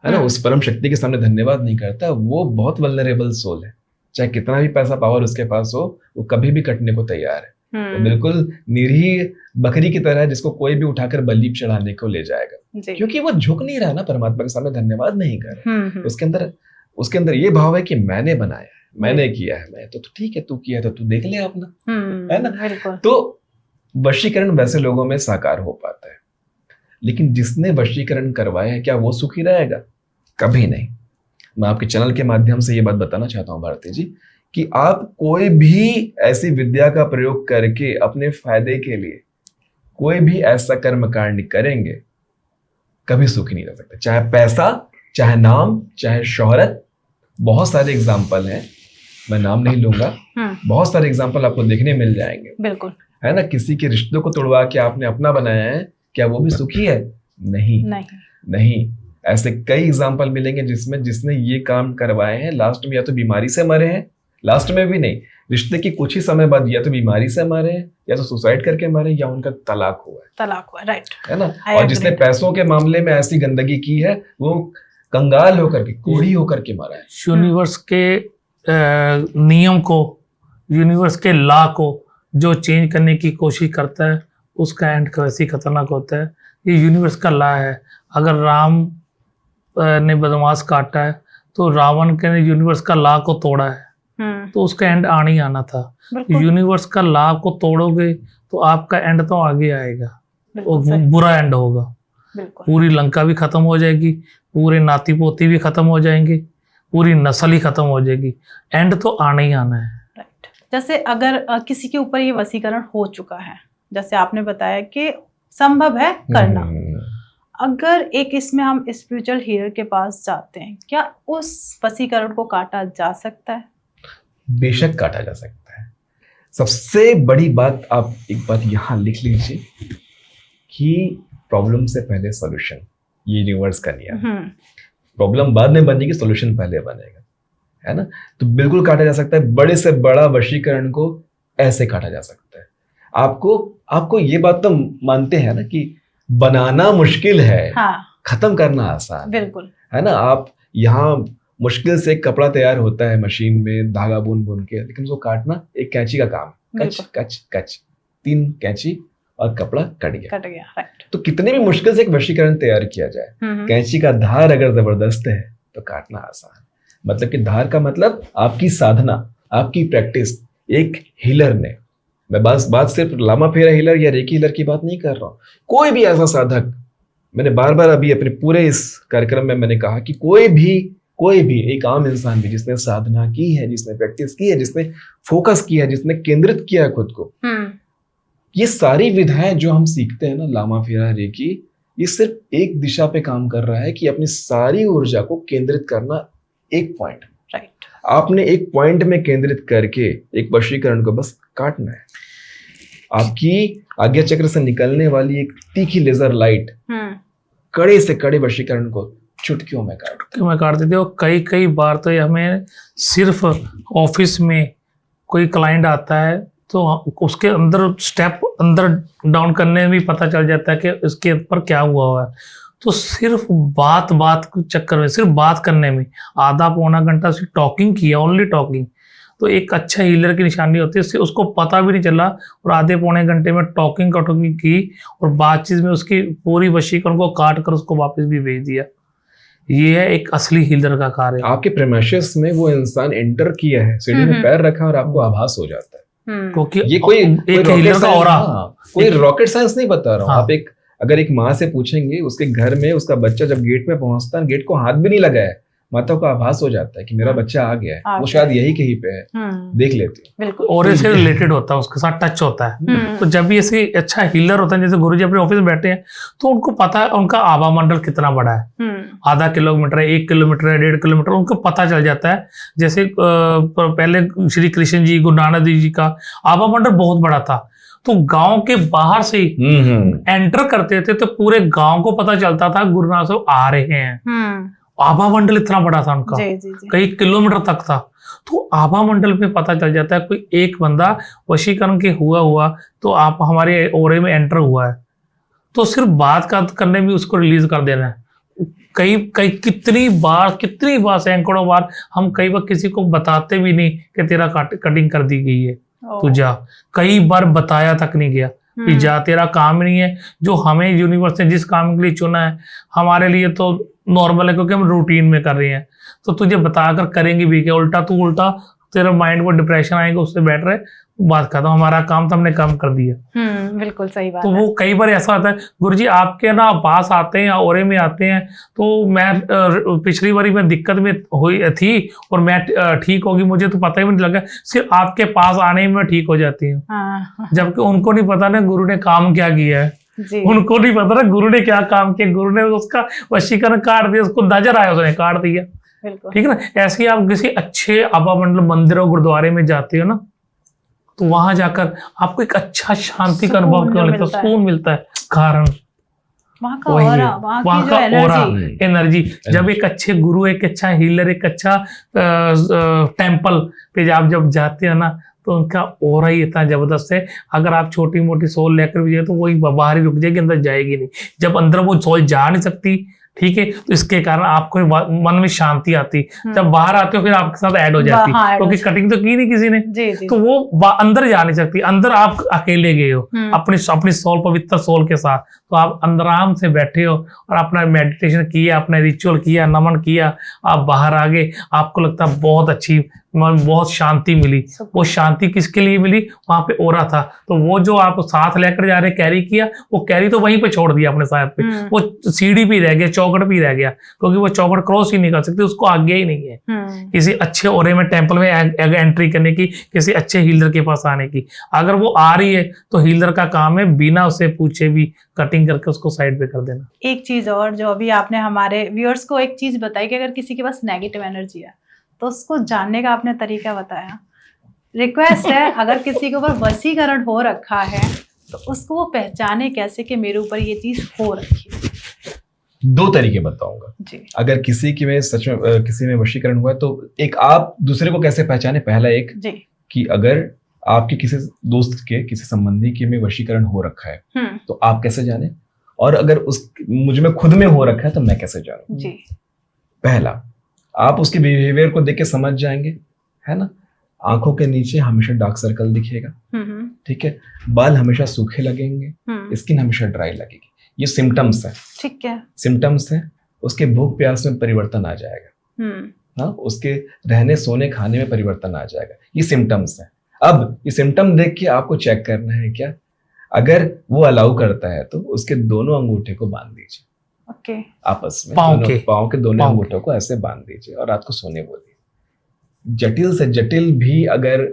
है ना, उस परम शक्ति के सामने धन्यवाद नहीं करता, वो बहुत वल्नरेबल सोल है। चाहे कितना भी पैसा पावर उसके पास हो, वो कभी भी कटने को तैयार है। वो बिल्कुल निरीह बकरी की तरह है, जिसको कोई भी उठाकर बलि चढ़ाने को ले जाएगा, क्योंकि वो झुक नहीं रहा ना, परमात्मा के सामने धन्यवाद नहीं कर रहा। उसके अंदर ये भाव है कि मैंने बनाया है, मैंने किया है, मैं तो ठीक है, तू किया तो तू देख ले अपना, है ना। तो वशीकरण वैसे लोगों में साकार हो पाता है, लेकिन जिसने वशीकरण करवाया है, क्या वो सुखी रहेगा? कभी नहीं। मैं आपके चैनल के माध्यम से ये बात बताना चाहता हूँ भारती जी, कि आप कोई भी ऐसी विद्या का प्रयोग करके अपने फायदे के लिए कोई भी ऐसा कर्मकांड करेंगे, कभी सुखी नहीं रह सकते। चाहे पैसा, चाहे नाम, चाहे शोहरत, बहुत सारे एग्जाम्पल हैं, मैं नाम नहीं लूंगा, बहुत सारे एग्जाम्पल आपको देखने मिल जाएंगे। बिल्कुल, है ना। किसी के रिश्तों को तोड़वा के आपने अपना बनाया है, क्या वो भी सुखी है? नहीं। ऐसे कई एग्जाम्पल मिलेंगे जिसने ये काम करवाए हैं, लास्ट में या तो बीमारी से मरे हैं, लास्ट में भी नहीं, रिश्ते की कुछ ही समय बाद या तो बीमारी से मरे हैं, या तो सुसाइड करके मरे, या उनका तलाक हुआ है, राइट, है ना। और जिसने पैसों के मामले में ऐसी गंदगी की है, वो कंगाल होकर के, कोढ़ी होकर के मरा है। यूनिवर्स के नियम को, यूनिवर्स के लॉ को जो चेंज करने की कोशिश करता है, उसका एंड वैसे ही खतरनाक होता है। ये यूनिवर्स का लॉ है। अगर राम ने बदमाश काटा है, तो रावण के यूनिवर्स का लॉ को तोड़ा है, तो उसका एंड आना ही आना था। यूनिवर्स का लॉ को तोड़ोगे तो आपका एंड तो आगे आएगा, वो बुरा एंड होगा। पूरी लंका भी खत्म हो जाएगी, पूरे नाती पोती भी खत्म हो जाएंगे, पूरी नस्ल ही खत्म हो जाएगी, एंड तो आना ही आना है। राइट। जैसे अगर किसी के ऊपर ये वशीकरण हो चुका है, जैसे आपने बताया कि संभव है करना, अगर एक इसमें हम स्पिरिचुअल हीलर के पास जाते हैं, क्या उस वशीकरण को काटा जा सकता है? बेशक काटा जा सकता है। सबसे बड़ी बात, आप एक बात यहाँ लिख लीजिए कि प्रॉब्लम से पहले सॉल्यूशन, ये यूनिवर्स का नियम है। प्रॉब्लम बाद में बनेगी, सॉल्यूशन पहले बनेगा, है ना। तो बिल्कुल काटा जा सकता है। बड़े से बड़ा वशीकरण को ऐसे काटा जा सकता है। आपको ये बात तो मानते हैं ना कि बनाना मुश्किल है, हाँ, खत्म करना आसान, बिल्कुल, है ना। आप यहाँ मुश्किल से एक कपड़ा तैयार होता है मशीन में धागा बुन के, लेकिन उसको काटना एक कैंची का काम, कच कच कच, 3 कैंची और कपड़ा कट गया। राइट। तो कितने भी मुश्किल से एक वशीकरण तैयार किया जाए, कैंची का धार अगर जबरदस्त है तो काटना आसान। मतलब कि धार का मतलब आपकी साधना, आपकी प्रैक्टिस। एक हीलर ने, मैं बात सिर्फ लामा फेरा हीलर या रेकी हीलर की बात नहीं कर रहा हूँ, कोई भी ऐसा साधक, मैंने बार बार अभी अपने पूरे इस कार्यक्रम में मैंने कहा कि कोई भी एक आम इंसान भी जिसने साधना की है, जिसने प्रैक्टिस की है, जिसने फोकस किया है, जिसने केंद्रित किया है खुद को, ये सारी विधाएं जो हम सीखते हैं ना, लामा फेरा रेकी, ये सिर्फ एक दिशा पे काम कर रहा है कि अपनी सारी ऊर्जा को केंद्रित करना एक पॉइंट। राइट। आपने एक पॉइंट में केंद्रित करके एक वशीकरण को बस काटना है। आपकी आज्ञा चक्र से निकलने वाली एक तीखी लेजर लाइट कड़े से कड़े वशीकरण को चुटकियों में काट देते हो। कई बार तो हमें सिर्फ ऑफिस में कोई क्लाइंट आता है तो उसके अंदर स्टेप अंदर डाउन करने में भी पता चल जाता है कि इसके ऊपर क्या हुआ है। तो सिर्फ बात के चक्कर में, सिर्फ बात करने में आधा पौना घंटा सिर्फ टॉकिंग किया, ओनली टॉकिंग, तो एक अच्छा हीलर की निशानी होती है। उसको पता भी नहीं चला और आधे पौने घंटे में टॉकिंग की और बातचीत में उसकी पूरी वशीकरण को काट कर उसको वापस भी भेज दिया। ये है एक असली हीलर का कार्य। आपके प्रेमिसेस में वो इंसान एंटर किया है, सीढ़ी में पैर रखा और आपको आभास हो जाता है, क्योंकि ये कोई हीलर का ऑरा, कोई रॉकेट साइंस नहीं बता रहा हूँ। आप अगर एक माँ से पूछेंगे, उसके घर में उसका बच्चा जब गेट में पहुंचता है, गेट को हाथ भी नहीं लगाया, माता को आभास हो जाता है कि मेरा बच्चा आ गया है, वो शायद यही कहीं पे है, देख लेती है। बिल्कुल। और इससे रिलेटेड होता है, उसके साथ टच होता है। तो जब भी ऐसे अच्छा हीलर होता है, जैसे गुरुजी अपने ऑफिस में बैठे हैं, तो उनको पता है उनका आभा मंडल कितना बड़ा है, आधा किलोमीटर है, 1 किलोमीटर है, 1.5 किलोमीटर, उनको पता चल जाता है। जैसे पहले श्री कृष्ण जी, गुरु नानक देव जी का आभा मंडल बहुत बड़ा था, तो गांव के बाहर से एंटर करते थे तो पूरे गांव को पता चलता था गुरु नानक साहब आ रहे हैं। आभा मंडल इतना बड़ा था उनका, कई किलोमीटर तक था। तो आभा मंडल में पता चल जाता है कोई एक बंदा वशीकरण के हुआ तो आप हमारे ओरे में एंटर हुआ है, तो सिर्फ बात करने में उसको रिलीज कर देना है। कितनी बार सैकड़ों बार हम कई बार किसी को बताते भी नहीं कि तेरा कटिंग कर दी गई है, तू जा। कई बार बताया तक नहीं गया कि जा, तेरा काम नहीं है। जो हमें यूनिवर्स ने जिस काम के लिए चुना है, हमारे लिए तो नॉर्मल है क्योंकि हम रूटीन में कर रहे हैं, तो तुझे बताकर करेंगे भी क्या, उल्टा तेरा माइंड को डिप्रेशन आएगा, उससे बेटर है बात करता हूँ, हमारा काम तो हमने कम कर दिया। बिल्कुल सही बात। तो वो कई बार ऐसा होता है, गुरुजी आपके ना पास आते हैं या ओरे में आते हैं, तो मैं पिछली बारी में दिक्कत में हुई थी और मैं ठीक होगी, मुझे तो पता ही नहीं लगा, सिर्फ आपके पास आने में ठीक हो जाती हूँ। जबकि उनको नहीं पता ना गुरु ने काम क्या किया है, उनको नहीं पता ना गुरु ने क्या काम किया। गुरु ने उसका वशीकरण काट दिया, उसको नजर आया उसने काट दिया। ठीक है ना। ऐसे ही आप किसी अच्छे आभा मंडल मंदिर और गुरुद्वारे में जाते हो ना, तो वहां जाकर आपको एक अच्छा शांति का अनुभव क्यों मिलता है, सुकून मिलता है। कारण वहाँ का ऑरा, एनर्जी। जब एक अच्छे गुरु, एक अच्छा हीलर, एक अच्छा टेम्पल पे आप जब जाते हो ना, तो उनका ऑरा ही इतना जबरदस्त है। अगर आप छोटी मोटी सोल लेकर भी जाए तो वही बाहर ही रुक जाएगी, अंदर जाएगी नहीं। जब अंदर वो सोल जा नहीं सकती, ठीक है, तो इसके कारण आपको मन में शांति आती। जब बाहर आते हो फिर आपके साथ ऐड हो जाती, क्योंकि कटिंग तो की नहीं किसी ने, तो वो अंदर जा नहीं सकती। अंदर आप अकेले गए हो अपनी सोल, पवित्र सोल के साथ, तो आप अंदर आराम से बैठे हो और अपना मेडिटेशन किया, अपना रिचुअल किया, नमन किया, आप बाहर आ गए, आपको लगता है बहुत अच्छी बहुत शांति मिली। वो शांति किसके लिए मिली? वहां पे ओरा था, तो वो जो आप साथ लेकर जा रहे कैरी किया, वो कैरी तो वहीं पे छोड़ दिया अपने साथ पे, वो सीढ़ी भी रह गया, चौखट भी रह गया, क्योंकि वो चौखट क्रॉस ही नहीं कर सकती, उसको आज्ञा ही नहीं है किसी अच्छे ओरे में टेंपल में एंट्री करने की, किसी अच्छे हीलर के पास आने की। अगर वो आ रही है तो हीलर का काम है बिना उसे पूछे भी कटिंग करके उसको साइड पे कर देना। एक चीज और जो अभी आपने हमारे व्यूअर्स को एक चीज बताई कि अगर किसी के पास नेगेटिव एनर्जी है तो उसको जानने का आपने तरीका बताया। रिक्वेस्ट है, अगर किसी के ऊपर वशीकरण हो रखा है तो उसको वो पहचाने कैसे कि मेरे ऊपर ये चीज हो रखी है? 2 तरीके बताऊंगा जी। अगर किसी की में सच में किसी में वशीकरण हुआ है तो एक आप दूसरे को कैसे पहचाने। पहला एक जी। कि अगर आपके किसी दोस्त के किसी संबंधी के में वशीकरण हो रखा है तो आप कैसे जाने, और अगर उस मुझ में खुद में हो रखा है तो मैं कैसे जानूं। जी। पहला, आप उसके बिहेवियर को देख के समझ जाएंगे, है ना। आंखों के नीचे हमेशा डार्क सर्कल दिखेगा, ठीक है। बाल हमेशा सूखे लगेंगे, स्किन हमेशा ड्राई लगेगी। ये सिम्टम्स है, ठीक है। सिम्टम्स है। उसके भूख प्यास में परिवर्तन आ जाएगा, हाँ, उसके रहने सोने खाने में परिवर्तन आ जाएगा। ये सिम्टम्स है। अब ये सिम्टम देख के आपको चेक करना है क्या, अगर वो अलाउ करता है तो उसके दोनों अंगूठे को बांध दीजिए, ओके, आपस में पाँव के दोनों अंगूठों को ऐसे बांध दीजिए और रात को सोने बोलिए। जटिल से जटिल भी अगर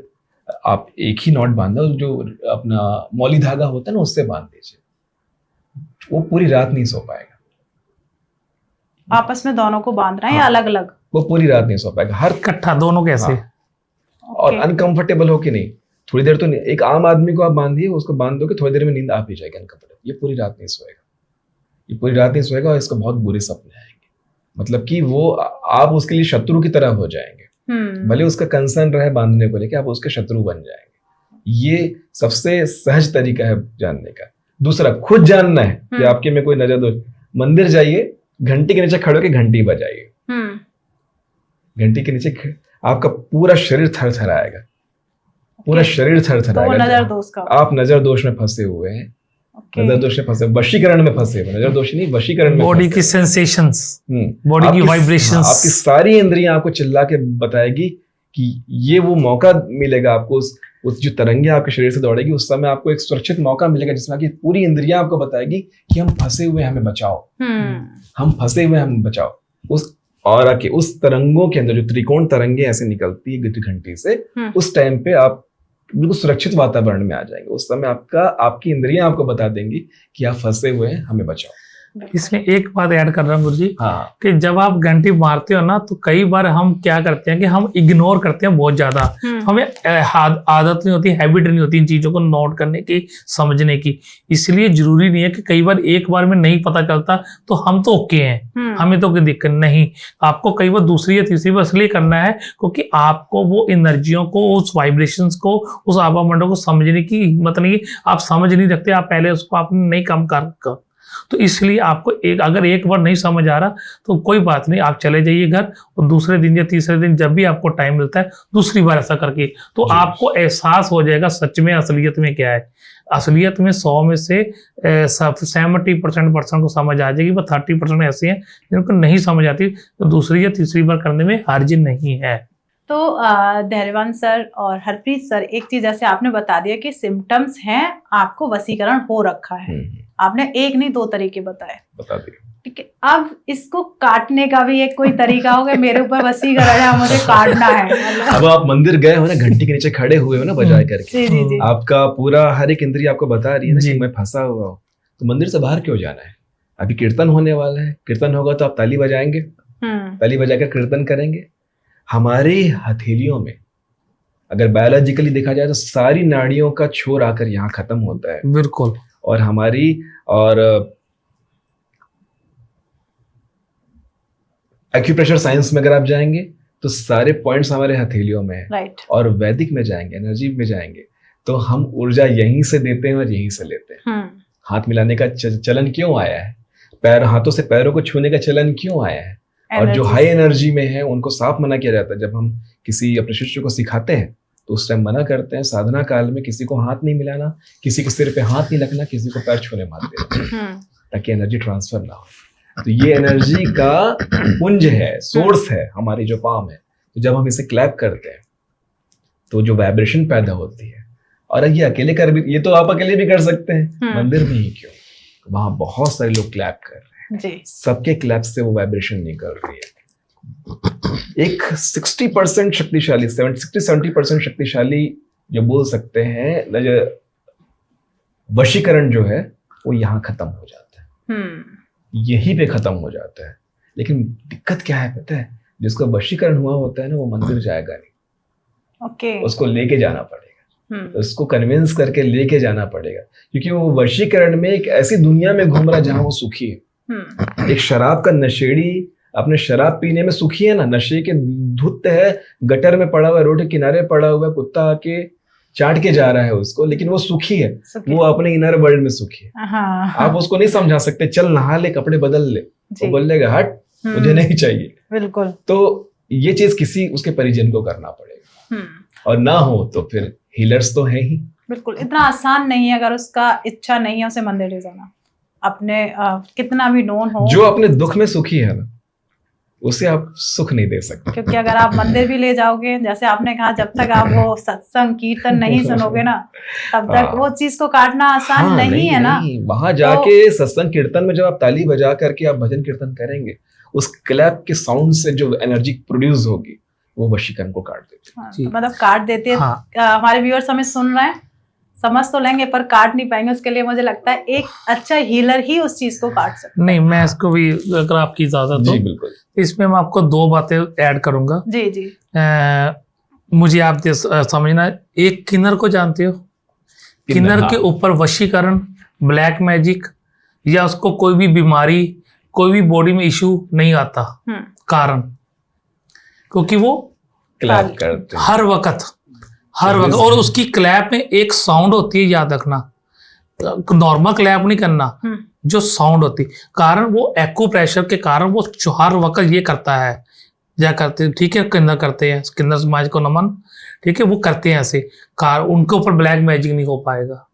आप एक ही नॉट बांधा, जो अपना मौली धागा होता है ना, उससे बांध दीजिए, वो पूरी रात नहीं सो पाएगा। आपस में दोनों को बांध रहे हैं या अलग अलग? वो पूरी रात नहीं सो पाएगा, हर इकट्ठा दोनों कैसे? और अनकंफर्टेबल हो कि नहीं, थोड़ी देर तो नहीं। एक आम आदमी को आप बांधिए, उसको बांध दो कि थोड़ी देर में नींद आ भी जाएगी अनकंफर्टेबल। ये पूरी रात नहीं सोएगा, ये पूरी रात नहीं सोएगा और इसको बहुत बुरे सपने आएंगे। मतलब कि वो आप उसके लिए शत्रु की तरह हो जाएंगे। भले उसका कंसर्न रहे बांधने को लेके, आप उसके शत्रु बन जाएंगे। ये सबसे सहज तरीका है जानने का। दूसरा, खुद जानना है कि आपके में कोई नजर दोष। मंदिर जाइए, घंटी के नीचे खड़े होकर घंटी बजाइए। घंटी के नीचे आपका पूरा शरीर थरथराएगा, पूरा शरीर थरथराएगा। तो नजर दोष का आप नजर दोष में फंसे हुए हैं, नजर दोष में फंसे, वशीकरण में फंसे हुए। नजर दोष नहीं, वशीकरण में। बॉडी की सेंसेशंस, बॉडी की वाइब्रेशंस, आपकी सारी इंद्रियां आपको चिल्ला के बताएगी कि ये वो मौका मिलेगा आपको। उस जो तरंगे आपके शरीर से दौड़ेगी, उस समय आपको एक सुरक्षित मौका मिलेगा जिसमें आपकी पूरी इंद्रियां आपको बताएगी कि हम फंसे हुए, हमें बचाओ, हम फंसे हुए, हम बचाओ। उस और के उस तरंगों के अंदर जो त्रिकोण तरंगे ऐसे निकलती है घंटी से, उस टाइम पे आप बिल्कुल सुरक्षित वातावरण में आ जाएंगे। उस समय आपकी इंद्रियां आपको बता देंगी कि आप फंसे हुए हैं, हमें बचाओ। इसमें एक बात ऐड कर रहा हूँ गुरुजी, हाँ, कि जब आप घंटी मारते हो ना, तो कई बार हम क्या करते हैं कि हम इग्नोर करते हैं बहुत ज्यादा। हमें आदत नहीं होती, हैबिट नहीं होती इन चीजों को नोट करने की, समझने की। इसलिए जरूरी नहीं है कि कई बार एक बार में नहीं पता चलता तो हम तो ओके हैं, हमें तो कोई दिक्कत नहीं। आपको कई बार दूसरी या तीसरी बार इसलिए करना है क्योंकि आपको वो एनर्जियों को, उस वाइब्रेशंस को, उस आवामंडल को समझने की हिम्मत नहीं, आप समझ नहीं रखते, आप पहले उसको आपने नहीं कम कर। तो इसलिए आपको अगर एक बार नहीं समझ आ रहा तो कोई बात नहीं, आप चले जाइए घर, और दूसरे दिन या तीसरे दिन जब भी आपको टाइम मिलता है दूसरी बार ऐसा करके, तो आपको एहसास हो जाएगा सच में असलियत में क्या है। असलियत में 100 में से 70% पर्सन को समझ आ जाएगी, वो 30% ऐसे हैं जिनको नहीं समझ आती, तो दूसरी या तीसरी बार करने में हर्ज नहीं है। तो धैर्यवान सर और हरप्रीत सर, एक चीज जैसे आपने बता दिया कि सिम्टम्स हैं, आपको वशीकरण हो रखा है, आपने एक नहीं 2 तरीके बताए, बता दिए, ठीक है। अब इसको काटने का भी एक कोई तरीका होगा, मेरे ऊपर वशीकरण है, मुझे काटना है। अब आप मंदिर गए हो ना, घंटी के नीचे खड़े हुए हो ना बजाय करके, जी। आपका पूरा हर एक इंद्रिय आपको बता रही है ना कि मैं फंसा हुआ हूँ, तो मंदिर से बाहर क्यों जाना है? अभी कीर्तन होने वाला है, कीर्तन होगा तो आप ताली बजाएंगे, ताली बजाकर कीर्तन करेंगे। हमारी हथेलियों में अगर बायोलॉजिकली देखा जाए तो सारी नाड़ियों का छोर आकर यहाँ खत्म होता है, बिल्कुल। और और एक्यूप्रेशर साइंस में अगर आप जाएंगे तो सारे पॉइंट्स हमारे हथेलियों में है, राइट। और वैदिक में जाएंगे, एनर्जी में जाएंगे, तो हम ऊर्जा यहीं से देते हैं और यहीं से लेते हैं। हाथ मिलाने का चलन क्यों आया है? हाथों से पैरों को छूने का चलन क्यों आया है? और जो हाई एनर्जी में है उनको साफ मना किया जाता है। जब हम किसी अपने शिष्य को सिखाते हैं तो उस टाइम मना करते हैं, साधना काल में किसी को हाथ नहीं मिलाना, किसी के सिर पे हाथ नहीं लगना, किसी को पैर छूने मत देना, ताकि एनर्जी ट्रांसफर ना हो। तो ये एनर्जी का पुंज है, सोर्स है हमारी जो पाम है। तो जब हम इसे क्लैप करते हैं तो जो वाइब्रेशन पैदा होती है, और ये अकेले कर भी, ये तो आप अकेले भी कर सकते हैं, मंदिर में ही क्यों, वहां बहुत सारे लोग क्लैप कर रहे हैं जी, सबके क्लैप से वो वाइब्रेशन निकल रही है। एक 60% शक्तिशाली, 60-70% शक्तिशाली जो बोल सकते हैं वशीकरण जो है वो यहाँ खत्म हो जाता है, यहीं पे खत्म हो जाता है। लेकिन दिक्कत क्या है पता है, जिसका वशीकरण हुआ होता है ना, वो मंदिर जाएगा नहीं, उसको लेके जाना पड़ेगा, उसको कन्विंस करके लेके जाना पड़ेगा, क्योंकि वो वशीकरण में एक ऐसी दुनिया में घूम रहा है जहां वो सुखी है। एक शराब का नशेड़ी अपने शराब पीने में सुखी है ना, नशे के धुत है, गटर में पड़ा हुआ, रोड के किनारे पड़ा हुआ, कुत्ता आके चाट के जा रहा है उसको, लेकिन वो सुखी है, वो अपने इनर वर्ल्ड में सुखी है। आप उसको नहीं समझा सकते, चल नहा ले, कपड़े बदल ले, वो बोलेगा हट मुझे नहीं चाहिए। बिल्कुल। तो ये चीज किसी उसके परिजन को करना पड़ेगा, और ना हो तो फिर हीलर्स तो है ही। बिल्कुल, इतना आसान नहीं है, अगर उसका इच्छा नहीं है उसे मंदिर ले जाना, अपने कितना भी नोन हो, जो अपने दुख में सुखी है ना, उसे आप सुख नहीं दे सकते। क्योंकि अगर आप मंदिर भी ले जाओगे, जैसे आपने कहा, जब तक आप वो सत्संग कीर्तन नहीं सुनोगे ना, तब तक वो चीज को काटना आसान नहीं है ना। वहां जाके सत्संग कीर्तन में जब आप ताली बजा करके आप भजन कीर्तन करेंगे, उस क्लैप के साउंड से जो एनर्जी प्रोड्यूस होगी वो वशीकरण को काट देती है। तो मतलब काट देते हैं। हमारे व्यूअर्स हमें सुन रहे हैं, समझ तो लेंगे पर काट नहीं पाएंगे। उसके लिए मुझे लगता है एक अच्छा हीलर ही उस चीज को काट सकता है। नहीं, मैं इसको भी, अगर आपकी इजाजत हो, बिल्कुल, इसमें मैं आपको 2 बातें ऐड करूंगा। जी जी। मुझे आप समझना, एक किन्नर को जानते हो? किन्नर के ऊपर वशीकरण, ब्लैक मैजिक या उसको कोई भी बीमारी, कोई भी बॉडी में इश्यू नहीं आता। कारण क्योंकि वो क्लैप करते हैं हर वक्त, और उसकी क्लैप में एक साउंड होती है, याद रखना, नॉर्मल क्लैप नहीं करना, जो साउंड होती है। कारण वो एको प्रेशर के कारण वो हर वक्त ये करता है, क्या करते हैं, ठीक है, किन्नर करते हैं, किन्नर समाज को नमन, ठीक है, वो करते हैं ऐसे। उनके ऊपर ब्लैक मैजिक नहीं हो पाएगा,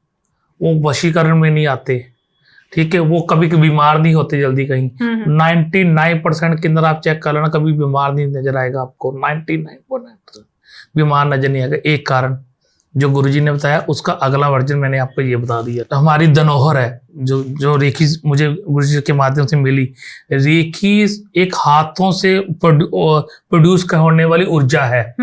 वो वशीकरण में नहीं आते, ठीक है, वो कभी बीमार नहीं होते जल्दी कहीं। 99% किन्नर आप चेक कर लेना, कभी बीमार नहीं नजर आएगा आपको, 99.9% बीमार नजर नहीं आएगा। एक कारण जो गुरुजी ने बताया, उसका अगला वर्जन मैंने आपको ये बता दिया। हमारी धनोहर है, जो रेखी मुझे गुरुजी के माध्यम से मिली। रेखी एक हाथों से प्रोड्यूस होने वाली ऊर्जा है।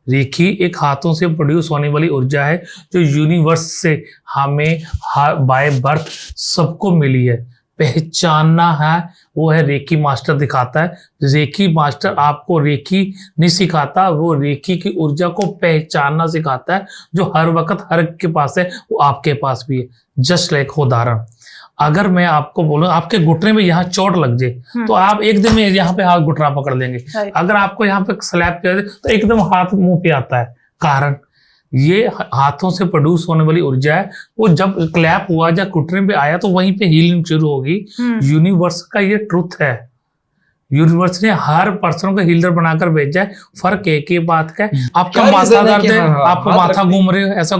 रेखी एक हाथों से प्रोड्यूस होने वाली ऊर्जा है, जो यूनिवर्स से हमें बाय बर्थ सबको मिली है। पहचानना है, वो है रेकी मास्टर दिखाता है। रेकी मास्टर आपको रेकी नहीं सिखाता, वो रेकी की ऊर्जा को पहचानना सिखाता है, जो हर वक्त हर के पास है, वो आपके पास भी है। जस्ट लाइक उदाहरण, अगर मैं आपको बोलूं आपके घुटने में यहाँ चोट लग जाए, तो आप एक दिन में यहाँ पे हाथ घुटना पकड़ लेंगे। अगर आपको यहाँ पे स्लैप कर दे तो एकदम हाथ मुंह पे आता है। कारण ये हाथों से प्रोड्यूस होने वाली ऊर्जा है, वो जब क्लैप हुआ, जब घुटने पे आया, तो वहीं पे हीलिंग शुरू होगी। यूनिवर्स का ये ट्रुथ है, यूनिवर्स ने हर पर्सन को हीलर बनाकर भेजा है। फर्क एक ही बात का है, आपका माथा दर्द है, आप माथा घूम रहे हो, ऐसा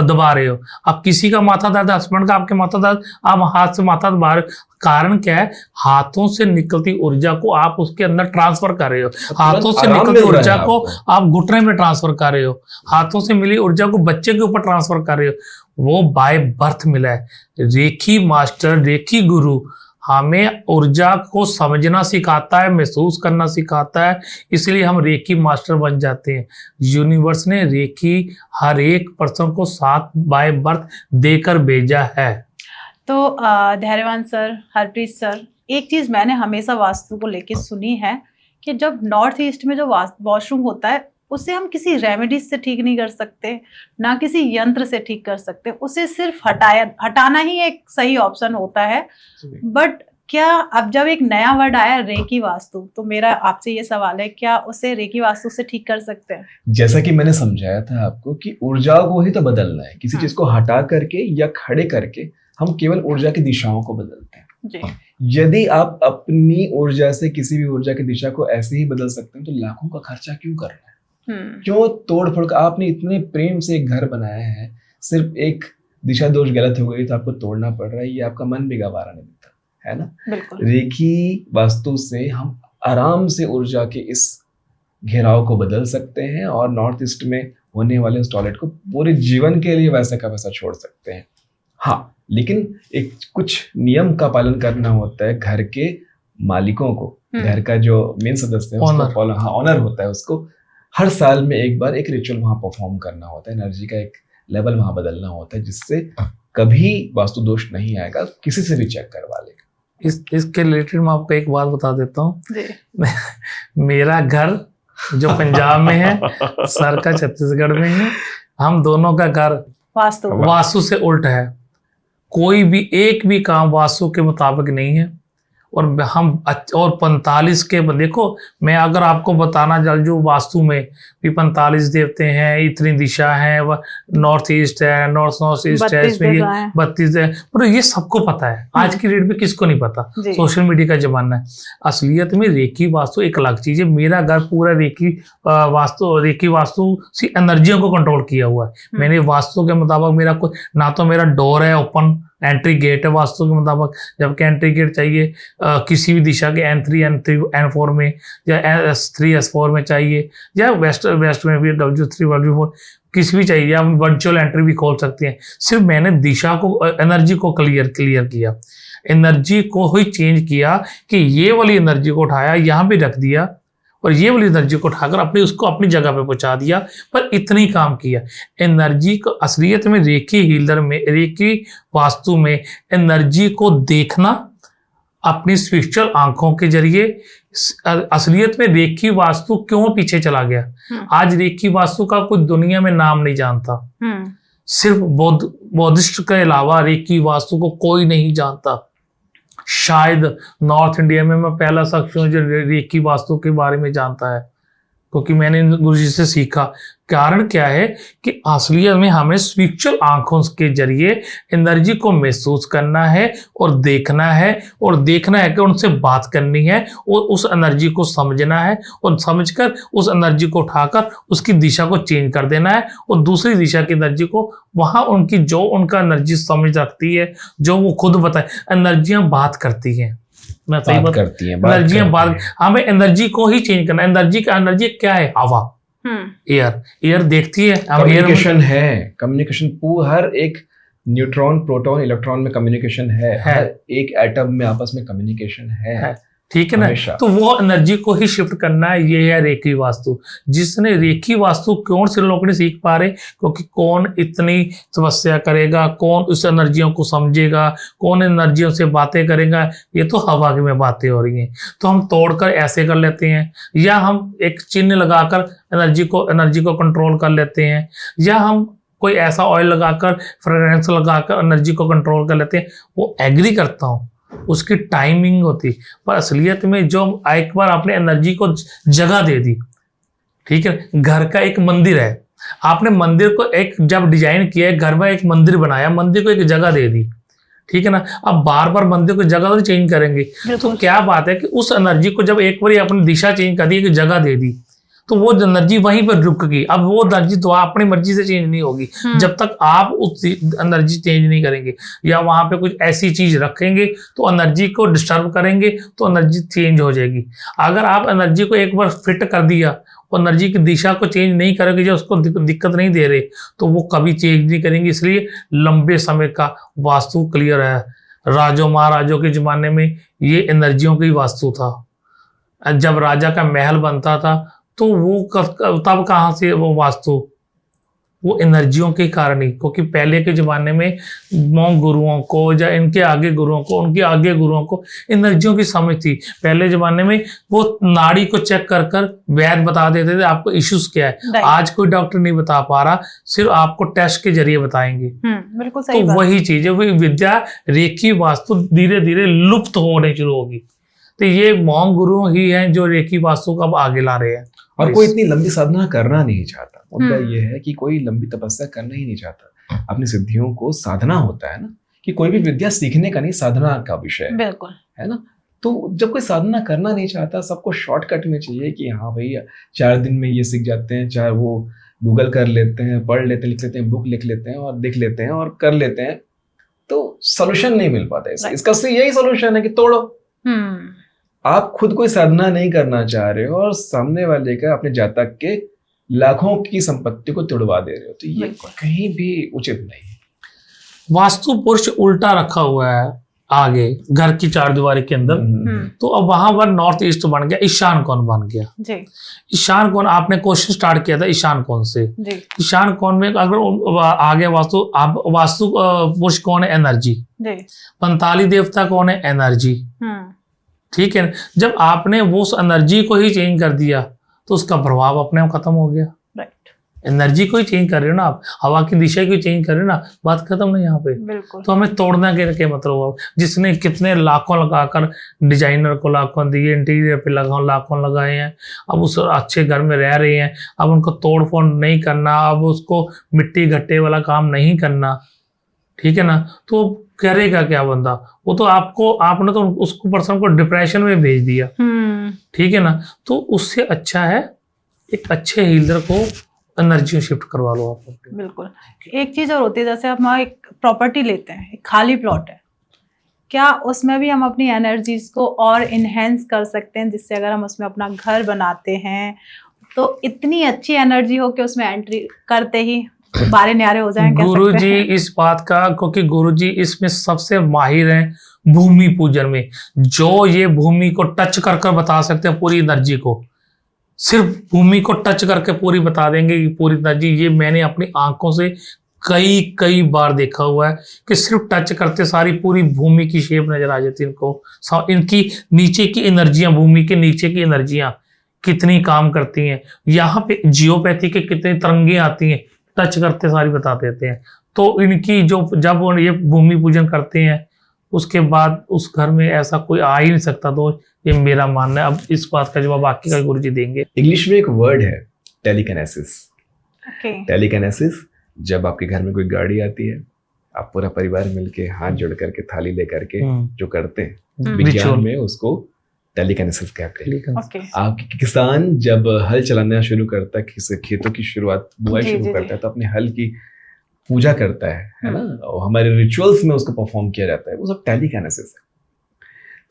दबा रहे हो, आप किसी का माथा दर्द, हस्बैंड का आपके माथा दर्द, आप हाथ से माथा दबा रहे हो। कारण क्या है? हाथों से निकलती ऊर्जा को आप उसके अंदर ट्रांसफर कर रहे हो, हाथों से निकलती ऊर्जा को आप घुटने में ट्रांसफर कर रहे हो, हाथों से मिली ऊर्जा को बच्चे के ऊपर ट्रांसफर कर रहे हो। वो बाय बर्थ मिला है। रेकी मास्टर, रेकी गुरु हमें ऊर्जा को समझना सिखाता है, महसूस करना सिखाता है, इसलिए हम रेकी मास्टर बन जाते हैं। यूनिवर्स ने रेकी हर एक पर्सन को साथ बाय बर्थ देकर भेजा है। तो धैर्यवान सर, हरप्रीत सर, एक चीज मैंने हमेशा वास्तु को लेके सुनी है कि जब नॉर्थ ईस्ट में जो वॉशरूम होता है, उसे हम किसी रेमेडीज से ठीक नहीं कर सकते, ना किसी यंत्र से ठीक कर सकते, उसे सिर्फ हटाना ही एक सही ऑप्शन होता है। बट क्या अब जब एक नया वर्ड आया रेकी वास्तु, तो मेरा आपसे ये सवाल है, क्या उसे रेकी वास्तु से ठीक कर सकते हैं? जैसा कि मैंने समझाया था आपको कि ऊर्जाओं को ही तो बदलना है, किसी चीज को हटा करके या खड़े करके हम केवल ऊर्जा की दिशाओं को बदलते हैं जी। यदि आप अपनी ऊर्जा से किसी भी ऊर्जा की दिशा को ऐसे ही बदल सकते हैं, तो लाखों का खर्चा क्यों कर रहे हैं? क्यों तोड़ फोड़? आपने इतने प्रेम से एक घर बनाया है, सिर्फ एक दिशा दोष गलत हो गई तो आपको तोड़ना पड़ रहा है, ये आपका मन भी गवारा नहीं देता है ना। बिल्कुल। रेकी वास्तु से हम आराम से ऊर्जा के इस घेराव को बदल सकते हैं, और नॉर्थ ईस्ट में होने वाले उस टॉयलेट को पूरे जीवन के लिए वैसा का वैसा छोड़ सकते हैं। हाँ, लेकिन एक कुछ नियम का पालन करना होता है। घर के मालिकों को, घर का जो मेन सदस्य है उसको फॉलो, हाँ, ऑनर होता है उसको। हर साल में एक बार एक रिचुअल वहां परफॉर्म करना होता है, एनर्जी का एक लेवल वहां बदलना होता है, जिससे कभी वास्तु दोष नहीं आएगा। किसी से भी चेक करवा ले। इसके रिलेटेड मैं आपको एक बात बता देता हूँ। मेरा घर जो पंजाब में है, सर का छत्तीसगढ़ में है। हम दोनों का घर वास्तु से उल्ट है। कोई भी एक भी काम वास्तु के मुताबिक नहीं है। और हम और 45 के, देखो मैं अगर आपको बताना चल जो वास्तु में भी 45 देवते हैं, इतनी दिशा है, नॉर्थ ईस्ट है, नॉर्थ ईस्ट है, इसमें ये 32 है, पर ये सबको पता है। आज की डेट में किसको नहीं पता, सोशल मीडिया का जमाना है। असलियत में रेकी वास्तु एक अलग चीज है। मेरा घर पूरा रेकी वास्तु से एनर्जियों को कंट्रोल किया हुआ है। मैंने वास्तु के मुताबिक मेरा कोई ना तो मेरा डोर है ओपन, एंट्री गेट है वास्तु के मुताबिक, जबकि एंट्री गेट चाहिए किसी भी दिशा के N3 N4 में, या S3 S4 में चाहिए, या वेस्ट में भी W3 W4 किसी भी चाहिए। आप वर्चुअल एंट्री भी खोल सकते हैं। सिर्फ मैंने दिशा को, एनर्जी को क्लियर किया, एनर्जी को ही चेंज किया कि ये वाली एनर्जी को उठाया, यहाँ पे रख दिया, और ये वाली एनर्जी को उठाकर उसको अपनी जगह पे पहुंचा दिया। पर इतनी काम किया। एनर्जी को असलियत में रेकी हीलर में, रेकी वास्तु में एनर्जी को देखना अपनी स्पिरिचुअल आंखों के जरिए। असलियत में रेकी वास्तु क्यों पीछे चला गया? आज रेकी वास्तु का कोई दुनिया में नाम नहीं जानता। सिर्फ बौद्धिस्ट के अलावा रेकी वास्तु को कोई नहीं जानता। शायद नॉर्थ इंडिया में मैं पहला शख्स हूँ जो रेकी वास्तु के बारे में जानता है, क्योंकि मैंने गुरुजी से सीखा। कारण क्या है कि असलियत में हमें स्पिरिचुअल आंखों के जरिए एनर्जी को महसूस करना है और देखना है कि उनसे बात करनी है, और उस एनर्जी को समझना है, और समझकर उस एनर्जी को उठाकर उसकी दिशा को चेंज कर देना है, और दूसरी दिशा की एनर्जी को वहां उनकी जो उनका एनर्जी समझ रखती है, जो वो खुद बताए। एनर्जियां बात करती हैं, मैं सही बात करती हैं, एनर्जियां बात। हमें एनर्जी को ही चेंज करना। एनर्जी क्या है? हवा, एयर देखती है। कम्युनिकेशन है, कम्युनिकेशन हर एक न्यूट्रॉन, प्रोटॉन, इलेक्ट्रॉन में कम्युनिकेशन है। हर एक एटम में आपस में कम्युनिकेशन है। ठीक है ना? तो वो एनर्जी को ही शिफ्ट करना है। ये है रेकी वास्तु। जिसने रेकी वास्तु क्यों से लोग नहीं सीख पा रहे? क्योंकि कौन इतनी तपस्या करेगा, कौन उस एनर्जियों को समझेगा, कौन एनर्जियों से बातें करेगा? ये तो हवा की में बातें हो रही हैं। तो हम तोड़कर ऐसे कर लेते हैं, या हम एक चिन्ह लगाकर एनर्जी को कंट्रोल कर लेते हैं, या हम कोई ऐसा ऑयल लगाकर, फ्रेग्रेंस लगाकर एनर्जी को कंट्रोल कर लेते हैं। वो एग्री करता हूँ, उसकी टाइमिंग होती। पर असलियत में जो एक बार आपने एनर्जी को जगह दे दी, ठीक है, घर का एक मंदिर है, आपने मंदिर को एक जब डिजाइन किया है, घर में एक मंदिर बनाया, मंदिर को एक जगह दे दी, ठीक है ना? अब बार बार मंदिर को जगह तो चेंज करेंगे, तो क्या बात है कि उस एनर्जी को जब एक बार अपनी दिशा चेंज कर दी, एक जगह दे दी, तो वो एनर्जी वहीं पर रुक गई। अब वो एनर्जी तो अपनी मर्जी से चेंज नहीं होगी जब तक आप उस एनर्जी चेंज नहीं करेंगे, या वहां पे कुछ ऐसी चीज रखेंगे तो एनर्जी को डिस्टर्ब करेंगे, तो एनर्जी चेंज हो जाएगी। अगर आप एनर्जी को एक बार फिट कर दिया, एनर्जी की दिशा को चेंज नहीं करोगे, जो उसको दिक्कत नहीं दे रहे, तो वो कभी चेंज नहीं करेंगे। इसलिए लंबे समय का वास्तु क्लियर है। राजों महाराजों के जमाने में ये एनर्जियों की वास्तु था। जब राजा का महल बनता था तो वो तब कहाँ से वो वास्तु? वो एनर्जियों के कारण ही, क्योंकि पहले के जमाने में मॉन्क गुरुओं को या इनके आगे गुरुओं को, उनके आगे गुरुओं को एनर्जियों की समझ थी। पहले जमाने में वो नाड़ी को चेक कर कर वैद्य बता देते थे आपको इश्यूज क्या है। आज कोई डॉक्टर नहीं बता पा रहा, सिर्फ आपको टेस्ट के जरिए बताएंगे। बिल्कुल सही तो वही चीज है, वही विद्या रेकी वास्तु धीरे धीरे लुप्त होने शुरू होगी। तो ये मॉन्क गुरु ही हैं जो रेकी वास्तु को अब आगे ला रहे हैं। और कोई इतनी लंबी साधना करना नहीं चाहता। मुद्दा ये है कि कोई लंबी तपस्या करना ही नहीं चाहता। अपनी सिद्धियों को साधना होता है ना, कि कोई भी विद्या सीखने का नहीं, साधना का विषय है, बिल्कुल, है ना? तो जब कोई साधना करना नहीं चाहता, सबको शॉर्टकट में चाहिए कि हाँ भैया 4 दिन में ये सीख जाते हैं, चाहे वो गूगल कर लेते हैं, पढ़ लेते हैं, लिख लेते हैं, बुक लिख लेते हैं और देख लेते हैं और कर लेते हैं, तो सोल्यूशन नहीं मिल पाता है। इसका यही सोल्यूशन है कि तोड़ो। आप खुद कोई साधना नहीं करना चाह रहे हो और सामने वाले का, अपने जातक के लाखों की संपत्ति को तोड़वा दे रहे हो, तो ये बिल्कुल। कहीं भी उचित नहीं है। वास्तु पुरुष उल्टा रखा हुआ है आगे घर की चार दीवारी के अंदर, तो अब वहां पर नॉर्थ ईस्ट बन गया, ईशान कोण बन गया जी ईशान कोण। आपने क्वेश्चन स्टार्ट किया था ईशान कोण से। जी ईशान कोण में अगर आगे वास्तु, आप वास्तु पुरुष कौन है? एनर्जी। जी पंताली देवता कौन है? एनर्जी। ठीक है, जब आपने वो उस एनर्जी को ही चेंज कर दिया तो उसका प्रभाव अपने आप खत्म हो गया। राइट, एनर्जी को ही चेंज कर रहे हो ना आप, हवा की दिशा को चेंज कर रहे हो ना, बात खत्म नहीं यहाँ पे। बिल्कुल। तो हमें तोड़ना के मतलब हुआ, जिसने कितने लाखों लगाकर डिजाइनर को लाखों दिए, इंटीरियर पे लाखों लगाए हैं, अब उस अच्छे घर में रह रहे हैं, अब उनको तोड़ फोड़ नहीं करना, अब उसको मिट्टी घट्टे वाला काम नहीं करना, ठीक है ना, तो करेगा क्या बंदा? वो तो आपने तो उसको पर्सन को डिप्रेशन में भेज दिया, ठीक है ना। तो उससे अच्छा है एक अच्छे हीलर को एनर्जी शिफ्ट करवा लो आप। बिल्कुल। एक चीज और होती है, जैसे हम एक प्रॉपर्टी लेते हैं, एक खाली प्लॉट है, क्या उसमें भी हम अपनी एनर्जीज को और इनहेंस कर सकते हैं, जिससे अगर हम उसमें अपना घर बनाते हैं तो इतनी अच्छी एनर्जी हो कि उसमें एंट्री करते ही बारे न्यारे हो जाएं? गुरुजी इस बात का, क्योंकि गुरुजी इसमें सबसे माहिर हैं भूमि पूजन में, जो ये भूमि को टच कर कर बता सकते हैं पूरी एनर्जी को, सिर्फ भूमि को टच करके पूरी बता देंगे कि पूरी एनर्जी। ये मैंने अपनी आंखों से कई बार देखा हुआ है कि सिर्फ टच करते सारी पूरी भूमि की शेप नजर आ जाती है इनको। इनकी नीचे की एनर्जियां, भूमि के नीचे की एनर्जियां कितनी काम करती हैं, यहाँ पे जियोपैथी के कितनी तरंगे आती हैं, टच करते सारी बता देते हैं। तो इनकी जब ये भूमि पूजन करते हैं उसके बाद उस घर में ऐसा कोई आ ही नहीं सकता। तो ये मेरा मानना है। अब इस बात का जवाब बाकी का गुरुजी देंगे। इंग्लिश में एक वर्ड है टेलीकिनेसिस। ओके। टेलीकिनेसिस, जब आपके घर में कोई गाड़ी आती है, आप पूरा परिवार मिलके हाथ जोड़ करके थाली लेकर के जो करते हैं, विज्ञान में उसको टेलीकिनेसिस कहते हैं। ओके। आपके किसान जब हल चलाना शुरू करता है, खेतों की शुरुआत, बुआई शुरू करता है, तो अपने हल की पूजा करता है ना, और हमारे रिचुअल्स में उसको परफॉर्म किया जाता है, वो सब टेलीकिनेसिस है।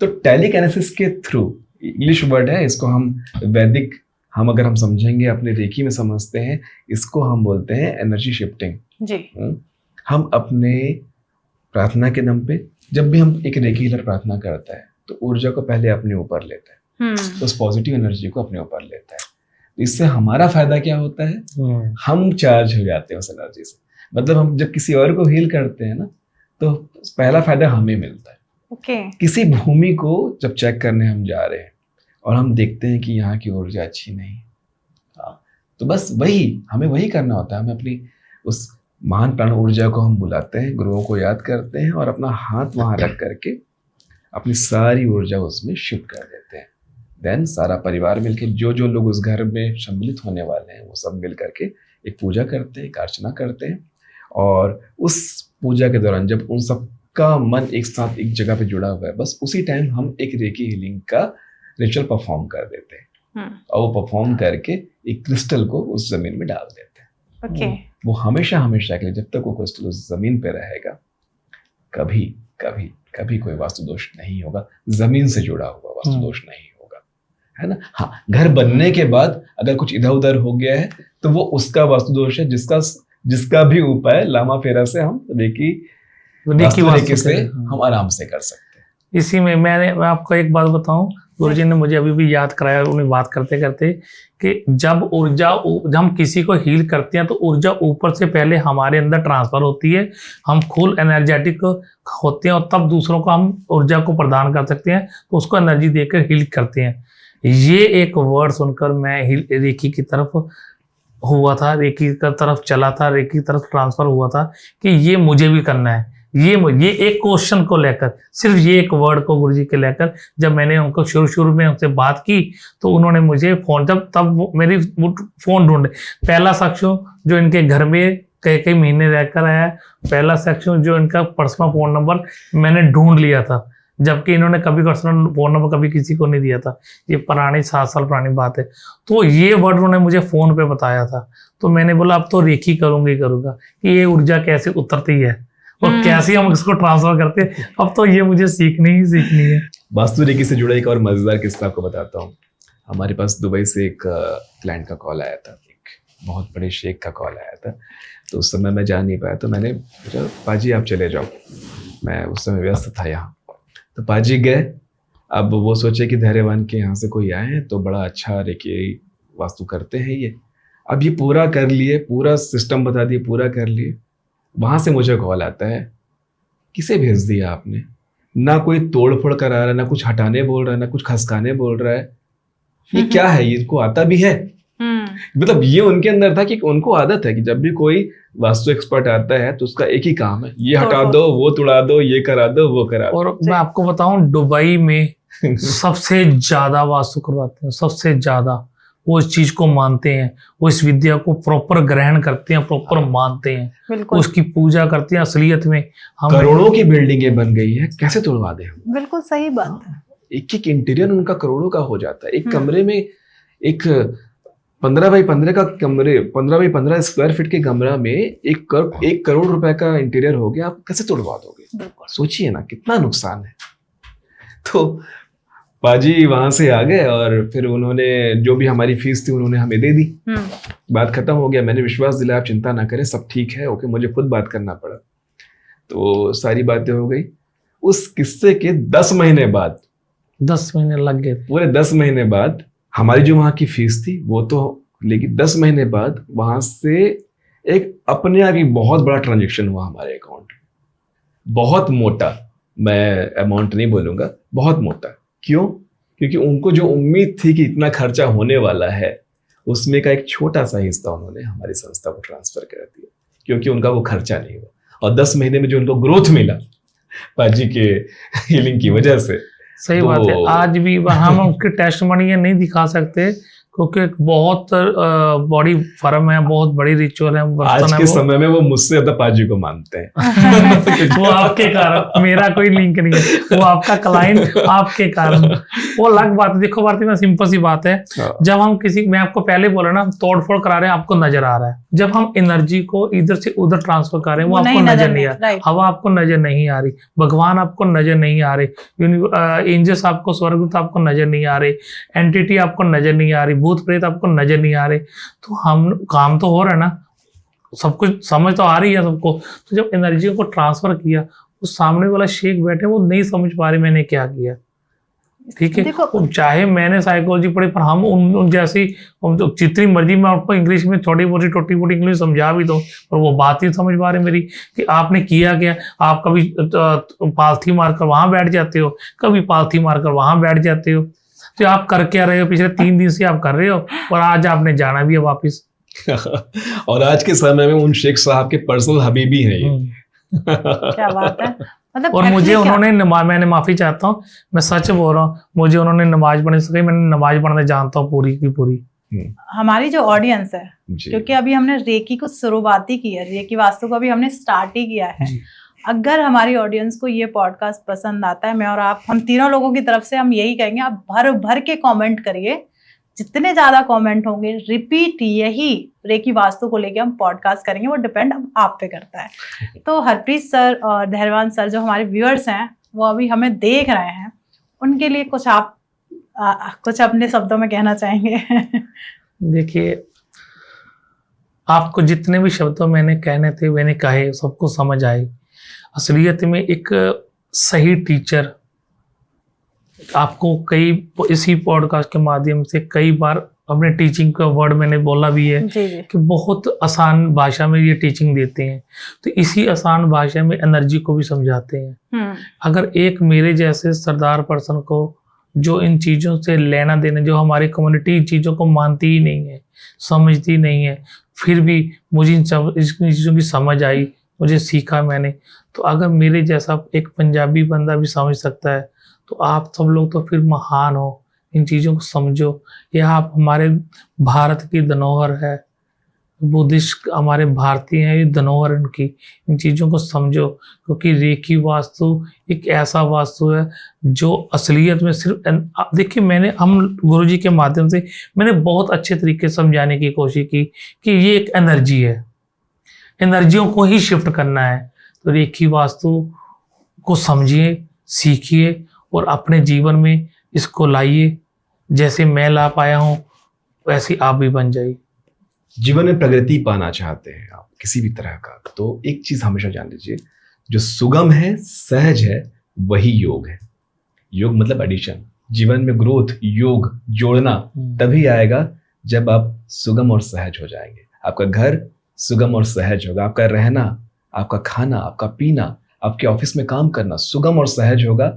तो टेलीकिनेसिस के थ्रू, इंग्लिश वर्ड है, इसको हम वैदिक, हम अगर हम समझेंगे अपने रेकी में समझते हैं, इसको हम बोलते हैं एनर्जी शिफ्टिंग जी। हम अपने प्रार्थना के दम पे, जब भी हम एक रेकी हीलर प्रार्थना करता है तो ऊर्जा को पहले अपने ऊपर लेता है, तो उस पॉजिटिव एनर्जी को अपने ऊपर लेता है। तो इससे हमारा फायदा क्या होता है, हम चार्ज हो जाते हैं उस एनर्जी से। मतलब हम जब किसी और को हील करते हैं ना, तो पहला फायदा हमें मिलता है। किसी भूमि को जब चेक करने हम जा रहे हैं और हम देखते हैं कि यहाँ की ऊर्जा अच्छी नहीं, तो बस हमें वही करना होता है। हमें अपनी उस महान प्राण ऊर्जा को हम बुलाते हैं, गुरुओं को याद करते हैं और अपना हाथ वहां रख करके अपनी सारी ऊर्जा उसमें शिफ्ट कर देते हैं। देन सारा परिवार मिलके, जो लोग उस घर में सम्मिलित होने वाले हैं, वो सब मिल करके एक पूजा करते हैं, एक अर्चना करते हैं। और उस पूजा के दौरान जब उन सब का मन एक साथ एक जगह पे जुड़ा हुआ है, बस उसी टाइम हम एक रेकी हीलिंग का रिचुअल परफॉर्म कर देते हैं, और वो परफॉर्म करके एक क्रिस्टल को उस जमीन में डाल देते हैं। वो हमेशा के लिए, जब तक वो क्रिस्टल उस जमीन पे रहेगा, कभी कोई वास्तु दोष नहीं होगा। जमीन से जुड़ा हुआ वास्तु दोष नहीं होगा, है ना। हाँ, घर बनने के बाद अगर कुछ इधर उधर हो गया है तो वो उसका वास्तु दोष है, जिसका भी उपाय लामा फेरा से हम रेकी से हम आराम से कर सकते हैं। इसी में मैं आपको एक बात बताऊं, गुरुजी ने मुझे अभी भी याद कराया उन्हें बात करते करते, कि जब हम किसी को हील करते हैं तो ऊर्जा ऊपर से पहले हमारे अंदर ट्रांसफर होती है, हम फुल एनर्जेटिक होते हैं और तब दूसरों को हम ऊर्जा को प्रदान कर सकते हैं, तो उसको एनर्जी देकर हील करते हैं। ये एक वर्ड सुनकर मैं रेकी की तरफ हुआ था, रेकी की तरफ चला था, रेकी की तरफ ट्रांसफर हुआ था कि ये मुझे भी करना है। ये एक क्वेश्चन को लेकर, सिर्फ ये एक वर्ड को गुरुजी के लेकर जब मैंने उनको शुरू में उनसे बात की, तो उन्होंने मुझे फोन, तब मेरी फोन ढूंढे। पहला शख्स जो इनके घर में कई महीने रहकर आया, पहला शख्स जो इनका पर्सनल फोन नंबर मैंने ढूंढ लिया था, जबकि इन्होंने कभी पर्सनल फोन नंबर कभी किसी को नहीं दिया था। ये पुरानी 7 साल पुरानी बात है। तो ये वर्ड उन्होंने मुझे फोन पे बताया था, तो मैंने बोला अब तो रेकी करूंगा कि ये ऊर्जा कैसे उतरती है और कैसे हम इसको ट्रांसफर करते हैं। अब तो ये मुझे सीखनी है। वास्तु रेकी से जुड़ा एक और मजेदार किस्सा आपको बताता हूँ। हमारे पास दुबई से एक क्लाइंट का कॉल आया था। बहुत बड़े शेख का कॉल आया था, तो उस समय मैं जा नहीं पाया, तो मैंने पूछा पाजी आप चले जाओ, मैं उस समय व्यस्त था यहाँ। तो पाजी गए। अब वो सोचे कि धैर्यवान के यहाँ से कोई आए हैं तो बड़ा अच्छा रेकी वास्तु करते हैं ये। अब ये पूरा कर लिए, पूरा सिस्टम बता दिए, पूरा कर लिए। वहाँ से मुझे कॉल आता है, किसे भेज दिया आपने? ना कोई तोड़ फोड़ करा रहा है, ना कुछ हटाने बोल रहा है, ना कुछ खसकाने बोल रहा है। ये क्या है? ये इनको आता भी है? मतलब ये उनके अंदर था कि उनको आदत है कि जब भी कोई वास्तु एक्सपर्ट आता है तो उसका एक ही काम है, ये हटा दो, वो तुड़ा दो, ये करा दो, वो करा दो। और मैं आपको बताऊं, दुबई में सबसे ज्यादा वास्तु करवाते हैं, सबसे ज्यादा। वो इस चीज को मानते हैं, वो इस विद्या को प्रॉपर ग्रहण करते हैं, प्रॉपर मानते हैं, उसकी पूजा करते हैं। असलियत में हम करोड़ों की बिल्डिंगें बन गई है, कैसे तोड़वा दे? बिल्कुल सही बात है। एक एक इंटीरियर उनका करोड़ों का हो जाता है। एक कमरे में एक 15 बाई 15 का कमरे, 15 बाई 15 स्क्वायर फीट के कमरा में 1 करोड़ रुपए का इंटीरियर हो गया, आप कैसे तोड़वा दोगे? सोचिए ना कितना नुकसान है। तो पाजी वहां से आ गए और फिर उन्होंने जो भी हमारी फीस थी उन्होंने हमें दे दी। बात खत्म हो गया। मैंने विश्वास दिलाया आप चिंता ना करें, सब ठीक है। ओके, मुझे खुद बात करना पड़ा, तो सारी बातें हो गई। उस किस्से के 10 महीने बाद, 10 महीने लग गए, पूरे 10 महीने बाद हमारी जो वहां की फीस थी वो तो, लेकिन 10 महीने बाद वहां से एक अपने आप ही बहुत बड़ा ट्रांजेक्शन हुआ हमारे अकाउंट में। बहुत मोटा, मैं अमाउंट नहीं बोलूंगा, बहुत मोटा। क्यों? क्योंकि उनको जो उम्मीद थी कि इतना खर्चा होने वाला है, उसमें का एक छोटा सा हिस्सा उन्होंने हमारी संस्था को ट्रांसफर कर दिया, क्योंकि उनका वो खर्चा नहीं हुआ। और 10 महीने में जो उनको ग्रोथ मिला पाजी के हीलिंग की वजह से, सही बात है। आज भी हम उसके टेस्ट मनी नहीं दिखा सकते, क्योंकि बहुत बड़ी फर्म है, बहुत बड़ी रिचुअल है। आज के समय में वो मुझसे ज्यादा पाजी को मानते हैं। वो आपके कारण, मेरा कोई लिंक नहीं है, वो आपका क्लाइंट आपके कारण। वो अलग बात है। देखो भारती में सिंपल सी बात है, जब हम किसी, मैं आपको पहले बोला ना, तोड़ फोड़ करा रहे हैं, आपको नजर आ रहा है। जब हम एनर्जी को इधर से उधर ट्रांसफर कर रहे हैं, वो आपको नजर नहीं आ रही, हवा आपको नजर नहीं आ रही, भगवान आपको नजर नहीं आ रहे, एंजल्स आपको, स्वर्गदूत आपको नजर नहीं आ रहे, एंटिटी आपको नजर नहीं आ रही, भूत प्रेत आपको नजर नहीं आ रहे, तो हम काम तो हो रहा है ना, सब कुछ समझ तो आ रही है सबको। तो जब एनर्जी को ट्रांसफर किया, वो सामने वाला शेख बैठे, वो नहीं समझ पा रहे मैंने क्या किया। ठीक है, चाहे मैंने साइकोलॉजी पढ़ी, पर हम उन जैसी जितनी मर्जी मैं आपको इंग्लिश में छोटी मोटी टोटी मोटी इंग्लिश समझा भी दो, पर वो बात ही समझ पा रहे मेरी कि आपने किया क्या। आप कभी पालथी मारकर वहां बैठ जाते हो, कभी पालथी मारकर वहां बैठ जाते हो, तो आप कर क्या रहे हो? पिछले 3 दिन से आप कर रहे हो, और आज आपने जाना भी है वापिस। और आज के समय में उन शेख साहब के पर्सनल हबीबी हैं ये। क्या बात है। मतलब और मुझे उन्होंने मैंने माफी चाहता हूँ, मैं सच बोल रहा हूँ, मुझे उन्होंने नमाज पढ़ने से, मैंने नमाज पढ़ने जानता हूँ पूरी की पूरी। हमारी जो ऑडियंस है, क्योंकि अभी हमने रेकी को शुरुआत ही की है, रेकी वास्तु को अभी हमने स्टार्ट ही किया है। अगर हमारी ऑडियंस को ये पॉडकास्ट पसंद आता है, मैं और आप, हम तीनों लोगों की तरफ से हम यही कहेंगे, आप भर भर के कमेंट करिए। जितने ज्यादा कमेंट होंगे, रिपीट यही रेकी वास्तु को लेके हम पॉडकास्ट करेंगे, वो डिपेंड आप पे करता है। तो हरप्रीत सर और धैर्यवान सर, जो हमारे व्यूअर्स हैं, वो अभी हमें देख रहे हैं, उनके लिए कुछ आप कुछ अपने शब्दों में कहना चाहेंगे? देखिए, आपको जितने भी शब्दों मैंने कहने थे मैंने कहे, सबको समझ आए। असलियत में एक सही टीचर आपको इसी पॉडकास्ट के माध्यम से कई बार अपने टीचिंग का वर्ड मैंने बोला भी है कि बहुत आसान भाषा में ये टीचिंग देते हैं, तो इसी आसान भाषा में एनर्जी को भी समझाते हैं। अगर एक मेरे जैसे सरदार पर्सन को, जो इन चीज़ों से लेना देना, जो हमारी कम्युनिटी इन चीज़ों को मानती ही नहीं है, समझती नहीं है, फिर भी मुझे इन चीज़ों की समझ आई, मुझे सीखा मैंने, तो अगर मेरे जैसा एक पंजाबी बंदा भी समझ सकता है, तो आप सब लोग तो फिर महान हो। इन चीज़ों को समझो। यह आप हमारे भारत की धरोहर है, बुद्धिस्ट हमारे भारतीय हैं, ये धरोहर इनकी। इन चीज़ों को समझो, क्योंकि रेकी वास्तु एक ऐसा वास्तु है जो असलियत में सिर्फ, देखिए हम गुरुजी के माध्यम से मैंने बहुत अच्छे तरीके से समझाने की कोशिश की कि ये एक एनर्जी है, एनर्जियों को ही शिफ्ट करना है। तो रेकी वास्तु को समझिए, सीखिए और अपने जीवन में इसको लाइए। जैसे मैं ला पाया हूँ, वैसे आप भी बन जाइए। जीवन में प्रगति पाना चाहते हैं आप किसी भी तरह का, तो एक चीज हमेशा जान लीजिए, जो सुगम है, सहज है, वही योग है। योग मतलब एडिशन, जीवन में ग्रोथ, योग जोड़ना तभी आएगा जब आप सुगम और सहज हो जाएंगे। आपका घर सुगम और सहज होगा, आपका रहना, आपका खाना, आपका पीना, आपके ऑफिस में काम करना सुगम और सहज होगा,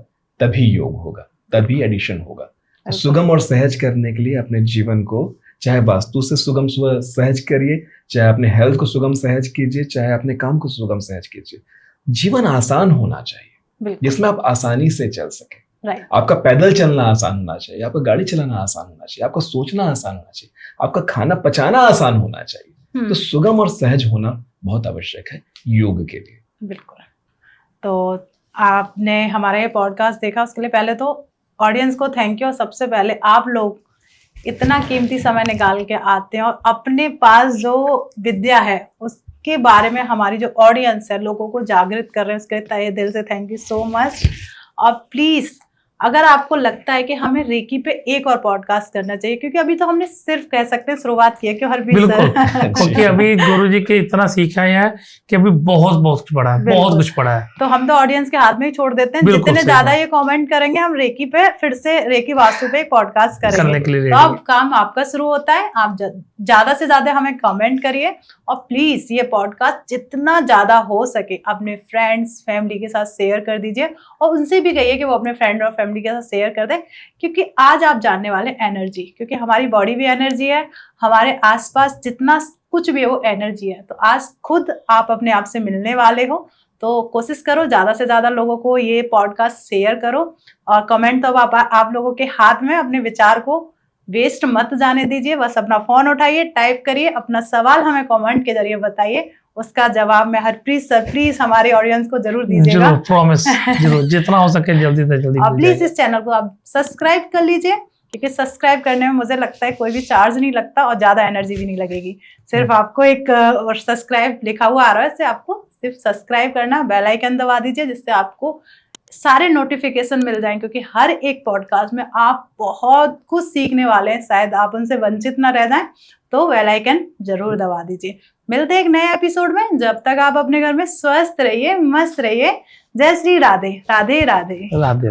तभी योग होगा, तभी एडिशन होगा। सुगम और सहज करने के लिए अपने जीवन को चाहे वास्तु से सुगम सहज करिए, चाहे अपने हेल्थ को सुगम सहज कीजिए, चाहे अपने काम को सुगम सहज कीजिए। जीवन आसान होना चाहिए जिसमें आप आसानी से चल सके। आपका पैदल चलना आसान होना चाहिए, आपका गाड़ी चलाना आसान होना चाहिए, आपका सोचना आसान होना चाहिए, आपका खाना पचाना आसान होना चाहिए। तो सुगम और सहज होना बहुत आवश्यक है योग के लिए। बिल्कुल। तो आपने हमारा ये पॉडकास्ट देखा, उसके लिए पहले तो ऑडियंस को थैंक यू। और सबसे पहले आप लोग इतना कीमती समय निकाल के आते हैं और अपने पास जो विद्या है उसके बारे में हमारी जो ऑडियंस है लोगों को जागृत कर रहे हैं, उसके तहे दिल से थैंक यू सो मच। और प्लीज अगर आपको लगता है कि हमें रेकी पे एक और पॉडकास्ट करना चाहिए, क्योंकि अभी तो हमने सिर्फ कह सकते हैं शुरुआत की है, क्यों हरप्रीत सर? क्योंकि अभी गुरुजी के इतना सीखा है कि अभी बहुत कुछ पढ़ा है, बहुत कुछ पढ़ा है। तो हम तो ऑडियंस के हाथ में ही छोड़ देते हैं, जितने ज्यादा ये कमेंट करेंगे हम रेकी पे फिर से रेकी वास्तु पे एक पॉडकास्ट करेंगे। तो अब काम आपका शुरू होता है, आप ज्यादा से ज्यादा हमें कमेंट करिए और प्लीज ये पॉडकास्ट जितना ज्यादा हो सके अपने फ्रेंड्स फैमिली के साथ शेयर कर दीजिए और उनसे भी कहिए कि वो अपने फ्रेंड और फैमिली के साथ शेयर कर दें, क्योंकि आज आप जानने वाले एनर्जी, क्योंकि हमारी बॉडी भी एनर्जी है, हमारे आसपास जितना कुछ भी है वो एनर्जी है। तो आज खुद आप अपने आप से मिलने वाले हो, तो कोशिश करो ज्यादा से ज्यादा लोगों को ये पॉडकास्ट शेयर करो और कमेंट तो आप लोगों के हाथ में, अपने विचार को वेस्ट मत जाने दीजिए। बस अपना फोन उठाइए, टाइप करिए, अपना सवाल हमें कमेंट के जरिए बताइए, उसका जवाब मैं हरप्रीत सर प्लीज हमारे ऑडियंस को जरूर दीजिएगा। जरूर, प्रॉमिस, जरूर, जितना हो सके जल्दी से जल्दी। और प्लीज इस चैनल को आप सब्सक्राइब कर लीजिए, क्योंकि सब्सक्राइब करने में मुझे लगता है कोई भी चार्ज नहीं लगता और ज्यादा एनर्जी भी नहीं लगेगी। सिर्फ आपको एक सब्सक्राइब लिखा हुआ आ रहा है, इससे आपको सिर्फ सब्सक्राइब करना, बेल आइकन दबा दीजिए जिससे आपको सारे नोटिफिकेशन मिल जाएं, क्योंकि हर एक पॉडकास्ट में आप बहुत कुछ सीखने वाले हैं, शायद आप उनसे वंचित ना रह जाएं। तो बेल आइकन जरूर दबा दीजिए। मिलते हैं एक नए एपिसोड में, जब तक आप अपने घर में स्वस्थ रहिए, मस्त रहिए। जय श्री राधे राधे राधे राधे।